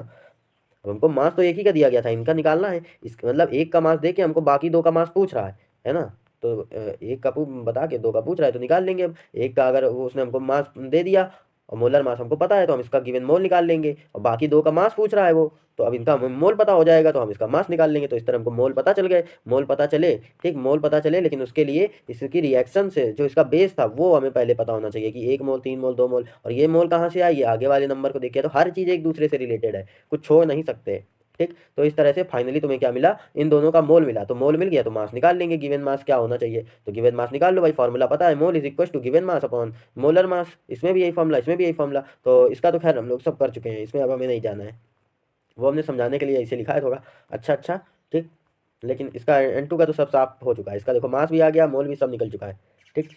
अब हमको मास तो एक ही का दिया गया था, इनका निकालना है। इस मतलब एक का मास दे के हमको बाकी दो का मास पूछ रहा है ना। तो एक का बता के दो का पूछ रहा है तो निकाल लेंगे। अब एक का अगर वो उसने हमको मास दे दिया और मोलर मास हमको पता है तो हम इसका गिवन मोल निकाल लेंगे, और बाकी दो का मास पूछ रहा है वो, तो अब इनका हमें मोल पता हो जाएगा तो हम इसका मास निकाल लेंगे। तो इस तरह हमको मोल पता चल गए, मोल पता चले, ठीक, मोल पता चले, लेकिन उसके लिए इसकी रिएक्शन से जो इसका बेस था वो हमें पहले पता होना चाहिए कि 1 मोल, 3 मोल, 2 मोल, और ये मोल कहाँ से आई, ये आगे वाले नंबर को देखिए। तो हर चीज़ एक दूसरे से रिलेटेड है, कुछ छोड़ नहीं सकते, ठीक। तो इस तरह से फाइनली तुम्हें क्या मिला, इन दोनों का मोल मिला, तो मोल मिल गया तो मास निकाल लेंगे, गिवन मास क्या होना चाहिए, तो गिवन मास निकाल लो भाई, फॉर्मूला पता है, mole is equal to given mass upon molar mass. इसमें भी यही फॉर्मूला, इसमें भी यही फॉर्मूला, तो इसका तो खैर हम लोग सब कर चुके हैं, इसमें अब हमें नहीं जाना है, वो हमने समझाने के लिए ऐसे लिखा है थोड़ा। अच्छा, ठीक, लेकिन इसका N2 का तो सब साफ हो चुका है, इसका देखो मास भी आ गया, मोल भी सब निकल चुका है, ठीक।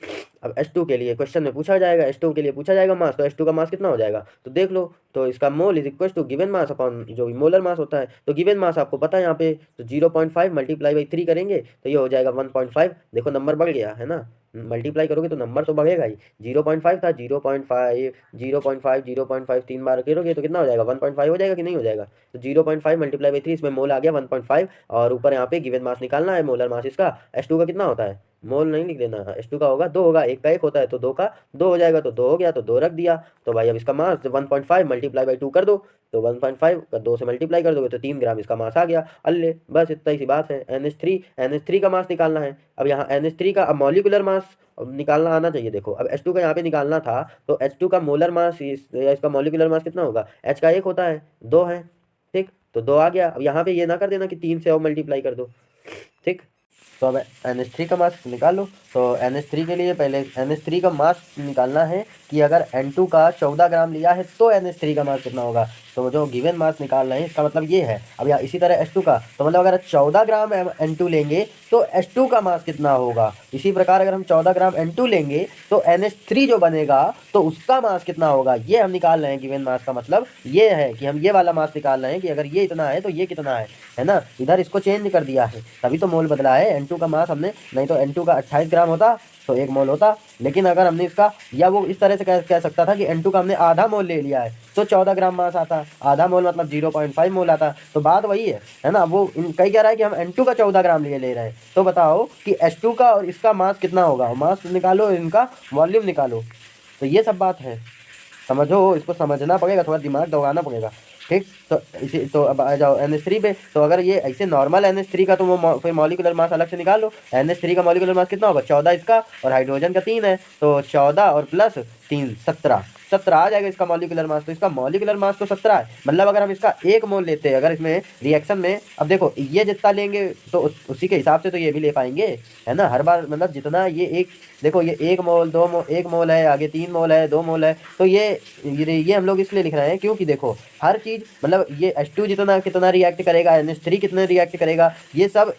अब H2 के लिए क्वेश्चन में पूछा जाएगा, H2 के लिए पूछा जाएगा मास, तो H2 का मास कितना हो जाएगा तो देख लो, तो इसका mole is equal to given mass upon जो भी मोलर मास होता है। तो गिवन मास आपको पता है यहाँ पे, तो 0.5 मल्टीप्लाई बाई 3 करेंगे तो ये हो जाएगा 1.5। देखो नंबर बढ़ गया है ना, मल्टीप्लाई करोगे तो नंबर तो बढ़ेगा ही। 0.5 था, 0.5, 0.5, 0.5 3 बार करोगे तो कितना हो जाएगा, 1.5 हो जाएगा कि नहीं हो जाएगा। तो 0.5 मल्टीप्लाई बाई 3, इसमें मोल आ गया 1.5, और ऊपर यहाँ पे गिवन मास निकालना है, मोलर मास इसका। H2 का कितना होता है, मोल नहीं लिख देना, H2 का होगा 2 होगा, एक का 1 होता है तो 2 का 2 हो जाएगा, तो 2 हो गया तो 2 रख दिया। तो भाई अब इसका मास 1.5 मल्टीप्लाई बाई 2 कर दो, तो 1.5 का 2 से मल्टीप्लाई कर दोगे तो 3 ग्राम इसका मास आ गया। अल्ले बस इतना ही सी बात है। NH3 का मास निकालना है। अब यहाँ NH3 का अब मॉलिकुलर मास निकालना आना चाहिए। देखो अब H2 का यहाँ पे निकालना था, तो H2 का मोलर मास या इसका मॉलिकुलर मास कितना होगा, H का 1 होता है, 2 है, ठीक, तो 2 आ गया। अब यहाँ पे ये ना कर देना कि 3 से और मल्टीप्लाई कर दो, ठीक। तो अब NH3 का मास निकाल लो। तो NH3 के लिए पहले NH3 का मास निकालना है कि अगर N2 का 14 ग्राम लिया है तो NH3 का मास कितना होगा। तो जो गिवन मास निकाल रहे हैं इसका मतलब ये है। अब यहाँ इसी तरह H2 का, तो मतलब अगर 14 ग्राम N2 लेंगे तो H2 का मास कितना होगा। इसी प्रकार अगर हम 14 ग्राम N2 लेंगे तो NH3 जो बनेगा तो उसका मास कितना होगा, ये हम निकाल रहे हैं। गिवन मास का मतलब ये है कि हम ये वाला मास निकाल रहे हैं कि अगर ये इतना है तो ये कितना है ना। इधर इसको चेंज कर दिया है तभी तो मोल बदला है। N2 का मास हमने, नहीं तो N2 का 28 ग्राम होता तो 1 मोल होता, लेकिन अगर हमने इसका, या वो इस तरह से कह सकता था कि N2 का हमने आधा मोल ले लिया है तो 14 ग्राम मास आता, आधा मोल मतलब 0.5 मोल आता। तो बात वही है ना। वो कही कह रहा है कि हम N2 का 14 ग्राम ले रहे हैं, तो बताओ कि H2 का और इसका मास कितना होगा। मास निकालो, इनका वॉल्यूम निकालो। तो ये सब बात है, समझो, इसको समझना पड़ेगा, थोड़ा दिमाग दौड़ाना पड़ेगा, ठीक। तो इसी, तो अब आ जाओ NH3 पे। तो अगर ये ऐसे नॉर्मल NH3 का, तो वो फिर मॉलिकुलर मास अलग से निकाल लो। NH3 का मॉलिकुलर मास कितना होगा, 14 इसका और हाइड्रोजन का 3 है, तो 14 और प्लस 3 17 आ जाएगा इसका मॉलिकुलर मास। तो इसका मॉलिकुलर मास तो 17 है। मतलब अगर हम इसका 1 मोल लेते हैं, अगर इसमें रिएक्शन में, अब देखो ये जितना लेंगे तो उसी के हिसाब से तो ये भी ले पाएंगे, है ना। हर बार मतलब जितना ये एक, देखो ये 1 मोल 2 मोल, 1 मोल है, आगे 3 मोल है, 2 मोल है, तो ये हम लोग इसलिए लिख रहे हैं क्योंकि देखो हर चीज़, मतलब ये H2 जितना कितना रिएक्ट करेगा, NH3 कितने रिएक्ट करेगा, ये सब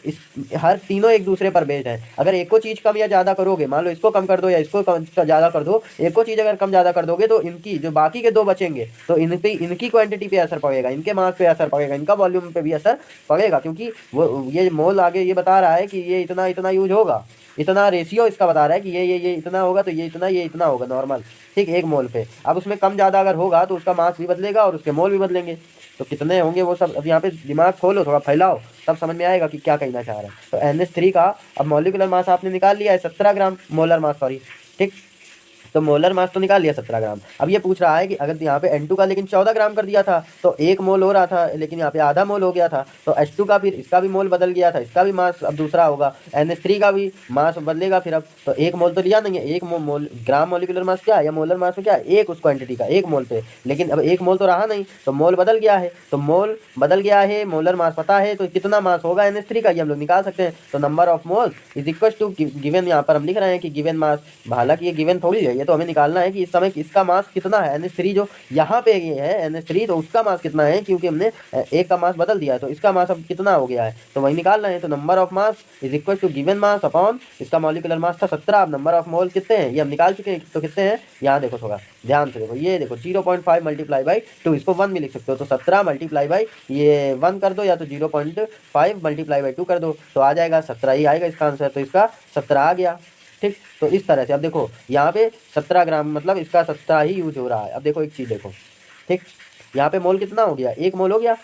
हर तीनों एक दूसरे पर बेस्ड है। अगर एक को चीज़ कम या ज़्यादा करोगे, मान लो इसको कम कर दो या इसको ज़्यादा कर दो, एक को चीज़ अगर कम ज़्यादा कर दोगे तो इनकी जो बाकी के दो बचेंगे तो इनकी क्वांटिटी पे असर पड़ेगा, इनके मास पे असर पड़ेगा, इनका वॉल्यूम पे भी असर पड़ेगा, क्योंकि वो ये मोल आगे ये बता रहा है कि ये इतना इतना यूज होगा, इतना रेशियो इसका बता रहा है कि ये इतना होगा, तो ये इतना होगा नॉर्मल, ठीक, 1 मोल पे। अब उसमें कम ज़्यादा अगर होगा तो उसका मास भी बदलेगा और उसके मोल भी बदलेंगे, तो कितने होंगे वो सब। अब यहाँ पे दिमाग खोलो, थोड़ा फैलाओ, तब समझ में आएगा कि क्या कहना चाह रहा है। तो NH3 का अब मॉलिकुलर मास आपने निकाल लिया है 17 ग्राम, मोलर मास सॉरी, ठीक। तो मोलर मास तो निकाल लिया 17 ग्राम। अब ये पूछ रहा है कि अगर यहाँ पे N2 का लेकिन 14 ग्राम कर दिया था तो 1 मोल हो रहा था, लेकिन यहाँ पे आधा मोल हो गया था, तो H2 का फिर इसका भी मोल बदल गया था, इसका भी मास अब दूसरा होगा। NH3 का भी मास बदलेगा फिर। अब तो 1 मोल तो लिया नहीं है, 1 मोल ग्राम मॉलिक्यूलर मास क्या है या मोलर मास में क्या है, एक उस क्वांटिटी का 1 मोल पे, लेकिन अब 1 मोल तो रहा नहीं, तो मोल बदल गया है। तो मोल बदल गया है, मोलर मास पता है, तो कितना मास होगा NH3 का ये हम लोग निकाल सकते हैं। तो number of moles is equal to given, यहाँ पर हम लिख रहे हैं कि गिवन मास, हालांकि ये गिवन थोड़ी है, ये तो हमें निकालना है कि इस समय इसका मास कितना है। NH3 जो यहाँ पे ये है NH3, तो उसका मास कितना है, क्योंकि हमने एक का मास बदल दिया है, तो इसका मास अब कितना हो गया है, तो वही निकालना है। तो number of mass is equal to given mass upon, इसका मॉलिक्यूलर मास था 17, अब नंबर ऑफ मोल कितने हैं ये हम निकाल चुके हैं, तो कितने हैं यहाँ देखो, थोड़ा ध्यान से देखो, ये देखो 0.5 मल्टीप्लाई बाई 2, इसको 1 भी लिख सकते हो, तो 17 मल्टीप्लाई बाई ये 1 कर दो, या तो 0.5 मल्टीप्लाई बाई 2 कर दो, तो आ जाएगा 17 ही आएगा इसका आंसर। तो इसका 17 आ गया, ठीक। तो इस तरह से अब देखो यहाँ पे 17 ग्राम मतलब इसका 17 ही यूज हो रहा है। अब देखो एक चीज़ देखो, ठीक, यहाँ पे मोल कितना हो गया, 1 मोल हो गया,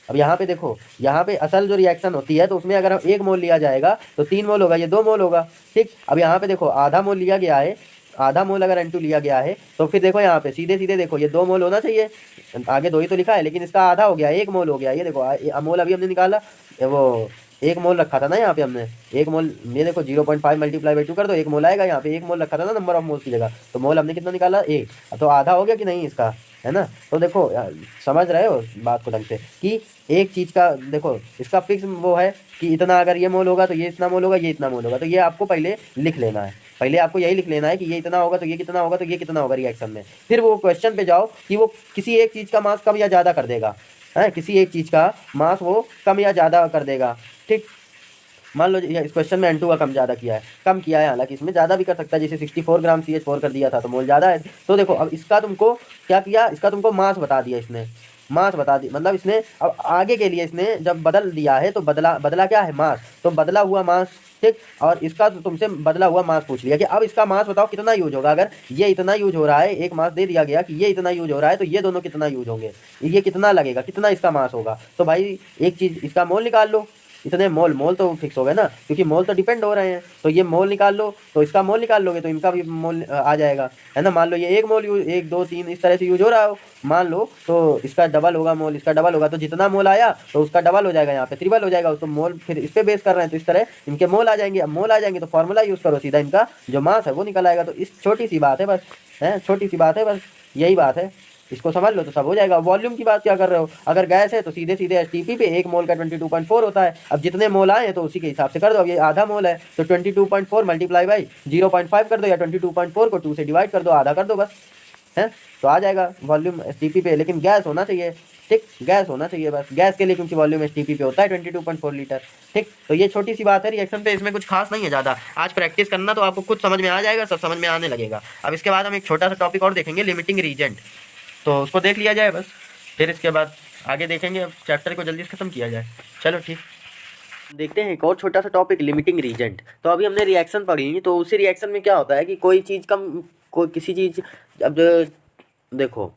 अब यहाँ पे देखो, यहाँ पे असल जो रिएक्शन होती है तो उसमें अगर 1 मोल लिया जाएगा तो 3 मोल होगा, ये 2 मोल होगा। ठीक, अब यहाँ पे देखो आधा मोल लिया गया है, आधा मोल अगर N2 लिया गया है तो फिर देखो यहाँ पे सीधे सीधे देखो, ये 2 मोल होना चाहिए, आगे 2 ही तो लिखा है, लेकिन इसका आधा हो गया, 1 मोल हो गया। ये देखो मोल अभी हमने निकाला, वो 1 मोल रखा था ना यहाँ पे हमने, 1 मोल, ये देखो 0.5 मल्टीप्लाई बाई 2 कर दो, 1 मोल आएगा। यहाँ पे 1 मोल रखा था ना नंबर ऑफ मोल्स की जगह, तो मोल हमने कितना निकाला, 1। तो आधा हो गया कि नहीं इसका, है ना। तो देखो समझ रहे हो बात को ढंग से कि एक चीज़ का देखो इसका फिक्स वो है कि इतना अगर ये मोल होगा तो ये इतना मोल होगा, ये इतना मोल होगा, तो ये आपको पहले लिख लेना है। पहले आपको यही लिख लेना है कि ये इतना होगा तो ये कितना होगा, तो ये कितना होगा रिएक्शन में। फिर वो क्वेश्चन पे जाओ कि वो किसी एक चीज़ का मास कम या ज़्यादा कर देगा, है, किसी एक चीज़ का मास वो कम या ज़्यादा कर देगा। ठीक, मान लो इस क्वेश्चन में N2 का कम ज़्यादा किया है, कम किया है, हालांकि इसमें ज़्यादा भी कर सकता है, जैसे 64 ग्राम CH4 कर दिया था तो मोल ज़्यादा है। तो देखो अब इसका तुमको क्या किया, इसका तुमको मास बता दिया इसने, मास बता दी, मतलब इसने अब आगे के लिए इसने जब बदल दिया है तो बदला क्या है, मास, तो बदला हुआ मास। ठीक, और इसका तो तुमसे बदला हुआ मास पूछ लिया कि अब इसका मास बताओ कितना यूज होगा। अगर ये इतना यूज हो रहा है, एक मास दे दिया गया कि ये इतना यूज हो रहा है, तो ये दोनों कितना यूज होंगे, ये कितना लगेगा, कितना इसका मास होगा। तो भाई एक चीज़ इसका मोल निकाल लो, इतने मोल, मोल तो फिक्स हो गए ना, क्योंकि मोल तो डिपेंड हो रहे हैं। तो ये मोल निकाल लो, तो इसका मोल निकाल लोगे तो इनका भी मोल आ जाएगा, है ना। मान लो ये 1 मोल यूज, 1 2 3 इस तरह से यूज हो रहा हो, मान लो, तो इसका डबल होगा मोल, इसका डबल होगा, तो जितना मोल आया तो उसका डबल हो जाएगा, यहाँ पे ट्रिपल हो जाएगा। तो मोल फिर इस पे बेस कर रहे हैं, तो इस तरह इनके मोल आ जाएंगे। अब मोल आ जाएंगे तो फॉर्मूला यूज़ करो, सीधा इनका जो मास है वो निकल आएगा। तो इस छोटी सी बात है बस, है, छोटी सी बात है बस, यही बात है, इसको समझ लो तो सब हो जाएगा। वॉल्यूम की बात क्या कर रहे हो, अगर गैस है तो सीधे सीधे एसटीपी पे 1 मोल का 22.4 होता है। अब जितने मोल आए तो उसी के हिसाब से कर दो। अब ये आधा मोल है तो 22.4 मल्टीप्लाई बाई 0.5 कर दो, या 22.4 को 2 से डिवाइड कर दो, आधा कर दो बस, है, तो आ जाएगा वॉल्यूम एसटीपी पे। लेकिन गैस होना चाहिए, ठीक, गैस होना चाहिए बस, गैस के लिए, क्योंकि वॉल्यूम एसटीपी पे होता है 22.4 लीटर। ठीक, तो ये छोटी सी बात है रिएक्शन पे, इसमें कुछ खास नहीं है ज़्यादा। आज प्रैक्टिस करना तो आपको खुद समझ में आ जाएगा, सब समझ में आने लगेगा। अब इसके बाद हम एक छोटा सा टॉपिक और देखेंगे, लिमिटिंग रीजेंट, तो उसको देख लिया जाए बस, फिर इसके बाद आगे देखेंगे। अब चैप्टर को जल्दी से खत्म किया जाए। चलो ठीक, देखते हैं एक और छोटा सा टॉपिक, लिमिटिंग रीजेंट। तो अभी हमने रिएक्शन पढ़ी, तो उसी रिएक्शन में क्या होता है कि कोई चीज़ कम, कोई किसी चीज़, अब देखो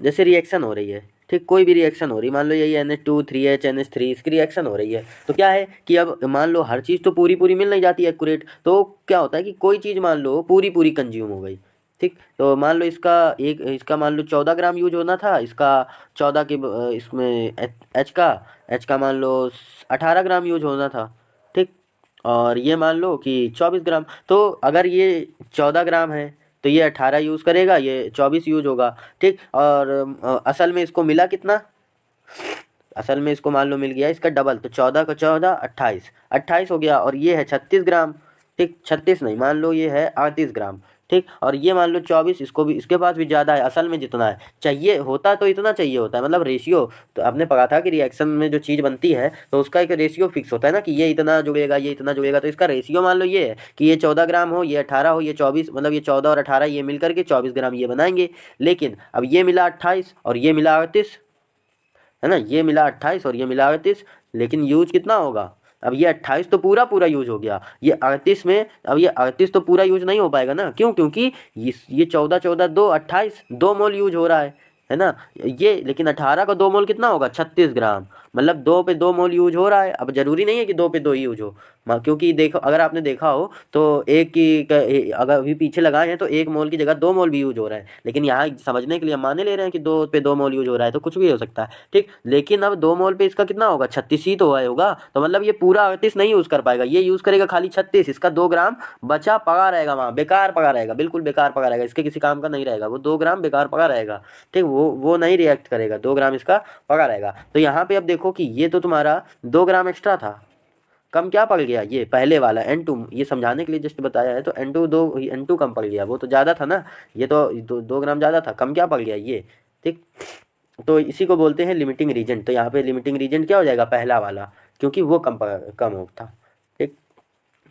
जैसे रिएक्शन हो रही है, ठीक, कोई भी रिएक्शन हो रही, मान लो यही NH2 3H NH3, इसकी रिएक्शन हो रही है, तो क्या है कि अब मान लो हर चीज़ तो पूरी पूरी मिल नहीं जाती एक्यूरेट, तो क्या होता है कि कोई चीज़ मान लो पूरी पूरी कंज्यूम हो गई। ठीक, तो मान लो इसका मान लो 14 ग्राम यूज होना था, इसका 14 के इसमें एच का मान लो 18 ग्राम यूज होना था। ठीक, और ये मान लो कि 24 ग्राम, तो अगर ये 14 ग्राम है तो ये 18 यूज़ करेगा, ये 24 यूज होगा। ठीक, और असल में इसको मिला कितना, असल में इसको मान लो मिल गया इसका डबल, तो 14 का 14 28, 28 हो गया, और ये है 36 ग्राम। ठीक, 36 नहीं, मान लो ये है 38 ग्राम। ठीक, और ये मान लो 24, इसको भी, इसके पास भी ज़्यादा है, असल में जितना है चाहिए होता तो इतना चाहिए होता है, मतलब रेशियो। तो आपने पढ़ा था कि रिएक्शन में जो चीज़ बनती है तो उसका एक रेशियो फिक्स होता है ना, कि ये इतना जुड़ेगा, ये इतना जुड़ेगा, तो इसका रेशियो मान लो ये है कि ये 14 ग्राम हो, ये 18 हो, ये 24, मतलब ये 14 और 18 ये मिल करके 24 ग्राम ये बनाएंगे। लेकिन अब ये मिला 28 और ये मिला 38, है ना, ये मिला 28 और ये मिला 38, लेकिन यूज कितना होगा, अब ये 28 तो पूरा पूरा यूज हो गया, ये 38 में, अब ये 38 तो पूरा यूज नहीं हो पाएगा ना, क्यों, क्योंकि ये 14 14 2 28, 2 मोल यूज हो रहा है ना, ये, लेकिन 18 का 2 मोल कितना होगा, 36 ग्राम, मतलब 2 पे 2 मोल यूज हो रहा है। अब जरूरी नहीं है कि 2 पे 2 यूज हो, क्योंकि देखो अगर आपने देखा हो तो एक की अगर अभी पीछे लगाए हैं तो 1 मोल की जगह 2 मोल भी यूज हो रहा है, लेकिन यहाँ समझने के लिए हम मान ले रहे हैं कि 2 पे 2 मोल यूज हो रहा है, तो कुछ भी हो सकता है। ठीक, लेकिन अब 2 मोल पे इसका कितना होगा, 36 ही तो होगा, तो मतलब ये पूरा 38 नहीं यूज़ कर पाएगा, ये यूज़ करेगा खाली 36, इसका 2 ग्राम बचा पड़ा रहेगा वहाँ, बेकार पड़ा रहेगा, बिल्कुल बेकार पड़ा रहेगा, इसके किसी काम का नहीं रहेगा, वो 2 ग्राम बेकार पड़ा रहेगा। ठीक, वो नहीं रिएक्ट करेगा, 2 ग्राम इसका पड़ा रहेगा। तो यहाँ पे अब देखो कि ये तो तुम्हारा 2 ग्राम एक्स्ट्रा था, कम क्या पड़ गया, ये पहले वाला N2, ये समझाने के लिए जस्ट बताया है, तो N2 कम पड़ गया, वो तो ज़्यादा था ना, ये तो 2 ग्राम ज़्यादा था, कम क्या पड़ गया ये। ठीक, तो इसी को बोलते हैं लिमिटिंग रीजेंट। तो यहाँ पे लिमिटिंग रीजेंट क्या हो जाएगा, पहला वाला, क्योंकि वो कम हो था। ठीक,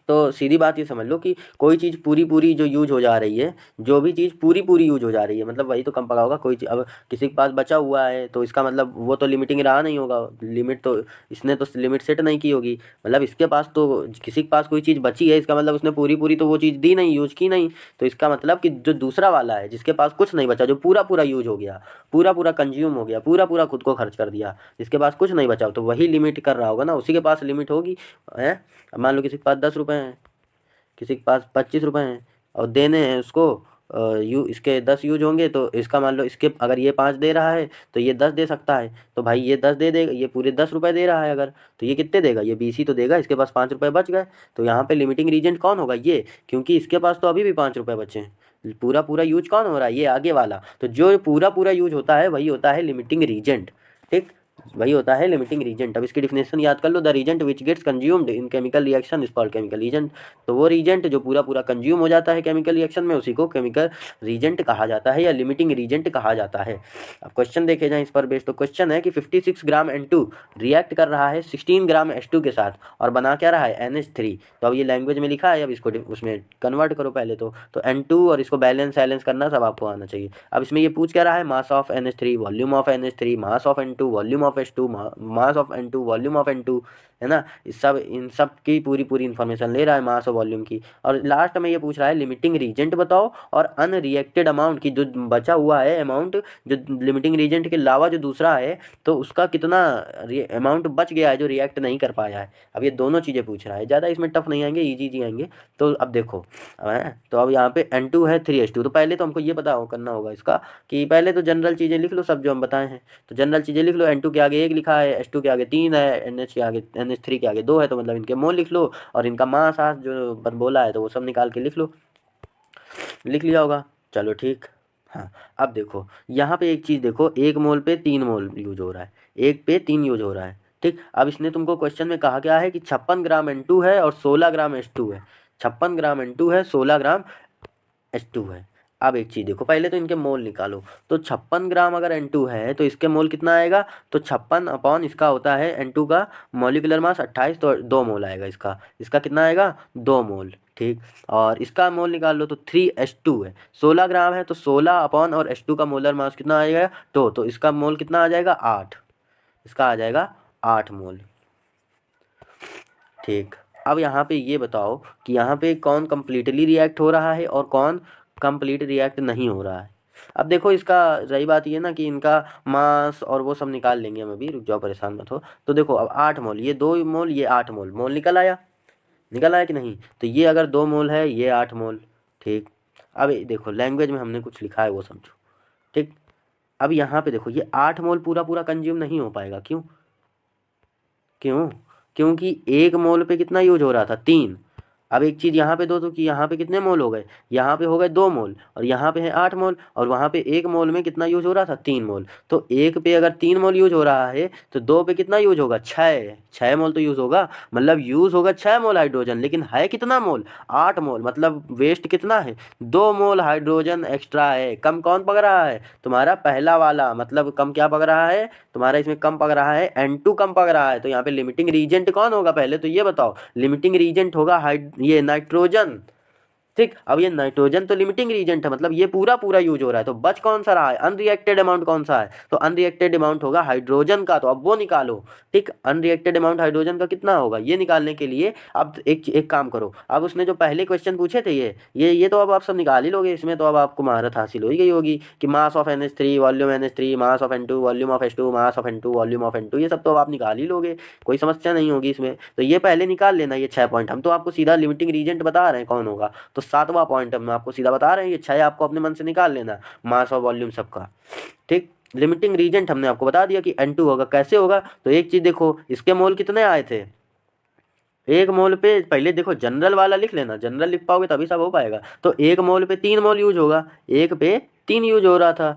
तो सीधी बात ये समझ लो कि कोई चीज़ पूरी पूरी जो यूज हो जा रही है, जो भी चीज़ पूरी पूरी यूज हो जा रही है, मतलब वही तो कम पका होगा। कोई अब किसी के पास बचा हुआ है तो इसका मतलब वो तो लिमिटिंग रहा नहीं होगा, लिमिट तो इसने तो लिमिट सेट नहीं की होगी। मतलब इसके पास तो, किसी के पास कोई चीज़ बची है, इसका मतलब उसने पूरी पूरी तो वो चीज़ दी नहीं, यूज की नहीं। तो इसका मतलब कि जो दूसरा वाला है जिसके पास कुछ नहीं बचा, जो पूरा पूरा यूज हो गया, पूरा पूरा कंज्यूम हो गया, पूरा पूरा खुद को खर्च कर दिया, जिसके पास कुछ नहीं बचा, तो वही लिमिट कर रहा होगा ना, उसी के पास लिमिट होगी है। अब मान लो किसी के पास 10 रुपये हैं, किसी के पास 25 रुपये हैं और देने हैं उसको, इसके 10 यूज होंगे, तो इसका मान लो इसके अगर ये 5 दे रहा है तो ये 10 दे सकता है, तो भाई ये 10 दे देगा, ये पूरे 10 रुपये दे रहा है अगर, तो ये कितने देगा, ये 20 ही तो देगा, इसके पास 5 रुपये बच गए। तो यहाँ पे लिमिटिंग रीजेंट कौन होगा, ये, क्योंकि इसके पास तो अभी भी 5 रुपये बचे हैं। पूरा पूरा यूज कौन हो रहा है, ये आगे वाला। तो जो पूरा पूरा यूज होता है वही होता है लिमिटिंग रीजेंट। ठीक, वही होता है लिमिटिंग रीजेंट। अब इसकी डिफिनेशन याद कर लो, the reagent which gets consumed in chemical reaction is called chemical reagent. तो वो रीजेंट जो पूरा पूरा कंज्यूम हो जाता है केमिकल रिएक्शन में, उसी को केमिकल रीजेंट कहा जाता है या लिमिटिंग रीजेंट कहा जाता है। अब क्वेश्चन देखे जाए इस पर बेस्ड, तो क्वेश्चन है कि 56 ग्राम N2 रिएक्ट कर रहा है 16 ग्राम H2 के साथ और बना क्या रहा है NH3। तो अब ये लैंग्वेज में लिखा है, अब इसको उसमें कन्वर्ट करो पहले तो N2 और इसको बैलेंस करना सब आपको आना चाहिए। अब इसमें ये पूछ क्या रहा है, mass of NH3, volume of NH3, mass of N2, volume of H2, mass of N2, volume of N2, है ना। इन सब की पूरी पूरी इन्फॉर्मेशन ले रहा है मास और वॉल्यूम की। और लास्ट में ये पूछ रहा है लिमिटिंग रीजेंट बताओ और अनरिएक्टेड अमाउंट की, जो बचा हुआ है अमाउंट, जो लिमिटिंग रीजेंट के अलावा जो दूसरा है, तो उसका कितना अमाउंट बच गया है जो रिएक्ट नहीं कर पाया है। अब ये दोनों चीज़ें पूछ रहा है, ज़्यादा इसमें टफ नहीं आएंगे, ईजी आएंगे। तो अब देखो तो अब यहाँ पे N2 है 3H2, तो पहले तो हमको ये पता करना होगा इसका कि पहले तो जनरल चीज़ें लिख लो सब जो हम बताए हैं। तो जनरल चीज़ें लिख लो, N2 के आगे 1 लिखा है, H2 के आगे 3 है, NH3 के आगे 2 है, तो मतलब इनके मोल लिख लो और इनका मास आस जो बोला है तो वो सब निकाल के लिख लो, लिख लिया होगा। चलो ठीक। हाँ, अब देखो यहाँ पे एक चीज़ देखो, 1 मोल पे 3 मोल यूज हो रहा है, 1 पे 3 यूज हो रहा है। ठीक, अब इसने तुमको क्वेश्चन में कहा क्या है कि 56 ग्राम N2 है और 16 ग्राम H2 है। 56 ग्राम N2 है, 16 ग्राम H2 है। अब एक चीज़ देखो, पहले तो इनके मोल निकालो। तो 56 ग्राम अगर N2 है तो इसके मोल कितना आएगा, तो 56 अपॉन इसका होता है N2 का मॉलिक्यूलर मास 28, तो 2 मोल आएगा इसका कितना आएगा, 2 मोल। ठीक, और इसका मोल निकाल लो तो 3H2 है, 16 ग्राम है तो 16 अपॉन और H2 का मोलर मास कितना आएगा 2, तो इसका मोल कितना आ जाएगा 8, इसका आ जाएगा 8 मोल। ठीक, अब यहाँ पे ये बताओ कि यहाँ पे कौन कंप्लीटली रिएक्ट हो रहा है और कौन कंप्लीट रिएक्ट नहीं हो रहा है। अब देखो इसका रही बात ये ना कि इनका मास और वो सब निकाल लेंगे हम अभी, रुक जाओ परेशान मत हो। तो देखो अब 8 मोल, ये 2 मोल, ये 8 मोल, मोल निकल आया कि नहीं। तो ये अगर 2 मोल है, ये 8 मोल। ठीक, अब देखो लैंग्वेज में हमने कुछ लिखा है वो समझो। ठीक, अब यहाँ पे देखो ये 8 मोल पूरा पूरा कंज्यूम नहीं हो पाएगा, क्यों क्योंकि 1 मोल पे कितना यूज हो रहा था, 3। अब एक चीज़ यहाँ पे दो, तो कि यहाँ पे कितने मोल हो गए, यहाँ पे हो गए 2 मोल और यहाँ पे है 8 मोल, और वहाँ पे 1 मोल में कितना यूज हो रहा था, 3 मोल। तो 1 पे अगर 3 मोल यूज हो रहा है तो 2 पे कितना यूज होगा, 6 मोल तो यूज होगा। मतलब यूज होगा 6 मोल हाइड्रोजन, लेकिन है कितना मोल, 8 मोल। मतलब वेस्ट कितना है, 2 मोल हाइड्रोजन एक्स्ट्रा है। कम कौन पक रहा है, तुम्हारा पहला वाला। मतलब कम क्या पक रहा है तुम्हारा, इसमें कम पक रहा है N2 कम पक रहा है। तो यहाँ पे लिमिटिंग रीजेंट कौन होगा, पहले तो ये बताओ। लिमिटिंग रीजेंट होगा ये नाइट्रोजन। ठीक, अब ये नाइट्रोजन तो लिमिटिंग रीजेंट है, मतलब ये पूरा पूरा यूज हो रहा है। तो बच कौन सा रहा है, अनरिएक्टेड अमाउंट कौन सा है, तो अनरिएक्टेड अमाउंट होगा हाइड्रोजन का, तो अब वो निकालो। ठीक, अनरिएक्टेड अमाउंट हाइड्रोजन का कितना होगा, ये निकालने के लिए अब एक काम करो। अब उसने जो पहले क्वेश्चन पूछे थे ये तो अब आप सब निकाल ही लोगे। इसमें तो अब आपको महारत हासिल हो ही गई होगी कि mass of NH3, volume NH3, mass of N2, volume of H2, mass of N2, volume of N2, ये सब तो अब आप निकाल ही लोगे, कोई समस्या नहीं होगी इसमें। तो ये पहले निकाल लेना, ये 6 पॉइंट। हम तो आपको सीधा लिमिटिंग रीजेंट बता रहे हैं कौन होगा, तो 7वां पॉइंट हम आपको सीधा बता रहे हैं, ये 6 आपको अपने मन से निकाल लेना, मास और वॉल्यूम सबका। ठीक, लिमिटिंग रीजेंट हमने आपको बता दिया कि N2 होगा। कैसे होगा, तो एक चीज़ देखो, इसके मोल कितने आए थे, 1 मोल पे पहले देखो जनरल वाला लिख लेना, जनरल लिख पाओगे तभी सब हो पाएगा। तो 1 मोल पे 3 मोल यूज होगा, 1 पे 3 यूज हो रहा था।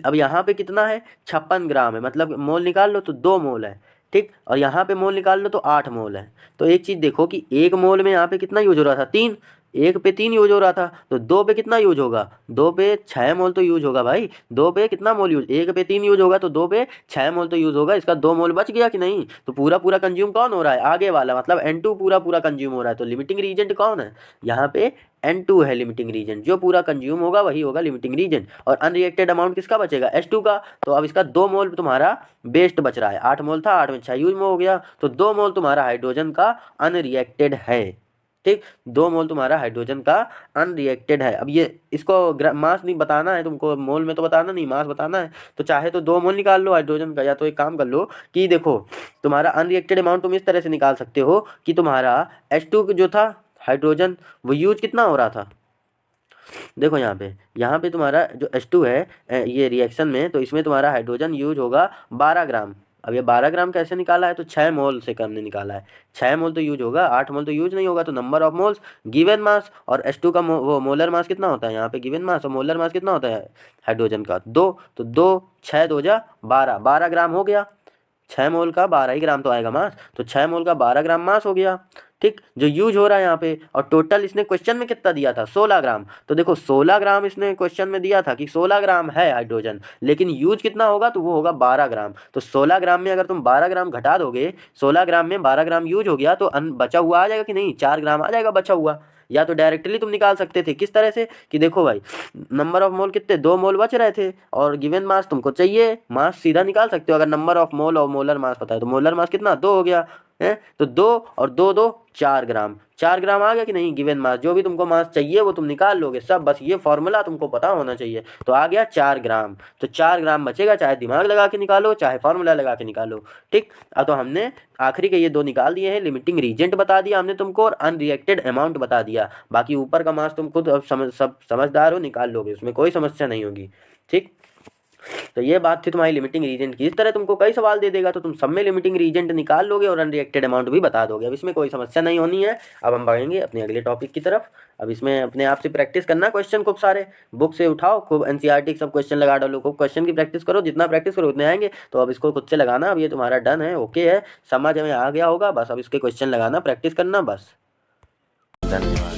अब यहाँ पे कितना है, 56 ग्राम है, मतलब मोल निकाल लो तो 2 मोल है। ठीक, और यहाँ पे मोल निकाल लो तो 8 मोल है। तो एक चीज़ देखो कि 1 मोल में यहाँ पे कितना यूज हो रहा था, 3, 1 पे 3 यूज हो रहा था, तो 2 पे कितना यूज होगा, 2 पे 6 मोल तो यूज होगा भाई। 2 पे कितना मोल यूज, 1 पे 3 यूज होगा तो 2 पे 6 मोल तो यूज होगा, इसका 2 मोल बच गया कि नहीं। तो पूरा पूरा कंज्यूम कौन हो रहा है, आगे वाला, मतलब N2 पूरा पूरा कंज्यूम हो रहा है। तो लिमिटिंग रीजेंट कौन है, यहाँ पे N2 है लिमिटिंग रीजेंट, जो पूरा कंज्यूम होगा वही होगा लिमिटिंग रीजेंट। और अनरिएक्टेड अमाउंट किसका बचेगा, H2 का। तो अब इसका 2 मोल तुम्हारा बेस्ट बच रहा है, 8 मोल था, 8 में 6 यूज में हो गया, तो 2 मोल तुम्हारा हाइड्रोजन का अनरिएक्टेड है। ठीक, 2 मोल तुम्हारा हाइड्रोजन का अनरिएक्टेड है। अब ये इसको मास नहीं बताना है तुमको, मोल में तो बताना नहीं, मास बताना है। तो चाहे तो 2 मोल निकाल लो हाइड्रोजन का, या तो एक काम कर लो कि देखो तुम्हारा अनरिएक्टेड अमाउंट तुम इस तरह से निकाल सकते हो कि तुम्हारा H2 जो था हाइड्रोजन, वो यूज कितना हो रहा था। देखो यहाँ पे तुम्हारा जो H2 है ये रिएक्शन में, तो इसमें तुम्हारा हाइड्रोजन यूज होगा 12 ग्राम। अब ये 12 ग्राम कैसे निकाला है, तो 6 मोल से करने निकाला है। 6 मोल तो यूज होगा, 8 मोल तो यूज नहीं होगा। तो number of moles given mass, और H2 का वो मोलर मास कितना होता है, यहाँ पे गिवन मास और मोलर मास कितना होता है हाइड्रोजन का, 2। तो 2 6 2 जा 12, 12 ग्राम हो गया। 6 मोल का 12 ही ग्राम तो आएगा मास, तो 6 मोल का 12 ग्राम मास हो गया। ठीक, जो यूज हो रहा है यहाँ पे। और टोटल इसने क्वेश्चन में कितना दिया था, 16 ग्राम। तो देखो 16 ग्राम इसने क्वेश्चन में दिया था कि 16 ग्राम है हाइड्रोजन, लेकिन यूज कितना होगा, तो वो होगा 12 ग्राम। तो 16 ग्राम में अगर तुम 12 ग्राम घटा दोगे, 16 ग्राम में 12 ग्राम यूज हो गया, तो बचा हुआ आ जाएगा कि नहीं, 4 ग्राम आ जाएगा बचा हुआ। या तो डायरेक्टली तुम निकाल सकते थे, किस तरह से कि देखो भाई नंबर ऑफ मोल कितने, 2 मोल बच रहे थे, और गिवन मास तुमको चाहिए, मास सीधा निकाल सकते हो अगर नंबर ऑफ मोल और मोलर मास पता है। तो मोलर मास कितना, 2 हो गया है, तो 2 और 2 2 4 ग्राम, 4 ग्राम आ गया कि नहीं गिवन मास। जो भी तुमको मास चाहिए वो तुम निकाल लोगे सब, बस ये फॉर्मूला तुमको पता होना चाहिए। तो आ गया 4 ग्राम, तो 4 ग्राम बचेगा, चाहे दिमाग लगा के निकालो चाहे फॉर्मूला लगा के निकालो। ठीक, अब तो हमने आखिरी के ये 2 निकाल दिए हैं, लिमिटिंग रीजेंट बता दिया हमने तुमको, और अनरिएक्टेड अमाउंट बता दिया। बाकी ऊपर का मास तुम खुद अब समझदार हो, निकाल लोगे, उसमें कोई समस्या नहीं होगी। ठीक, तो ये बात थी तुम्हारी लिमिटिंग रीजेंट की। इस तरह तुमको कई सवाल दे देगा तो तुम सब में लिमिटिंग रीजेंट निकाल लोगे और अनरिएक्टेड अमाउंट भी बता दोगे। अब इसमें कोई समस्या नहीं होनी है। अब हम बढ़ेंगे अपने अगले टॉपिक की तरफ। अब इसमें अपने आप से प्रैक्टिस करना, क्वेश्चन खूब सारे बुक से उठाओ, खूब NCERT सब क्वेश्चन लगा डालो, खूब क्वेश्चन की प्रैक्टिस करो, जितना प्रैक्टिस करो उतने आएंगे। तो अब इसको खुद से लगाना, अब ये तुम्हारा डन है, ओके है, समझ में आ गया होगा, बस अब इसके क्वेश्चन लगाना, प्रैक्टिस करना, बस। धन्यवाद।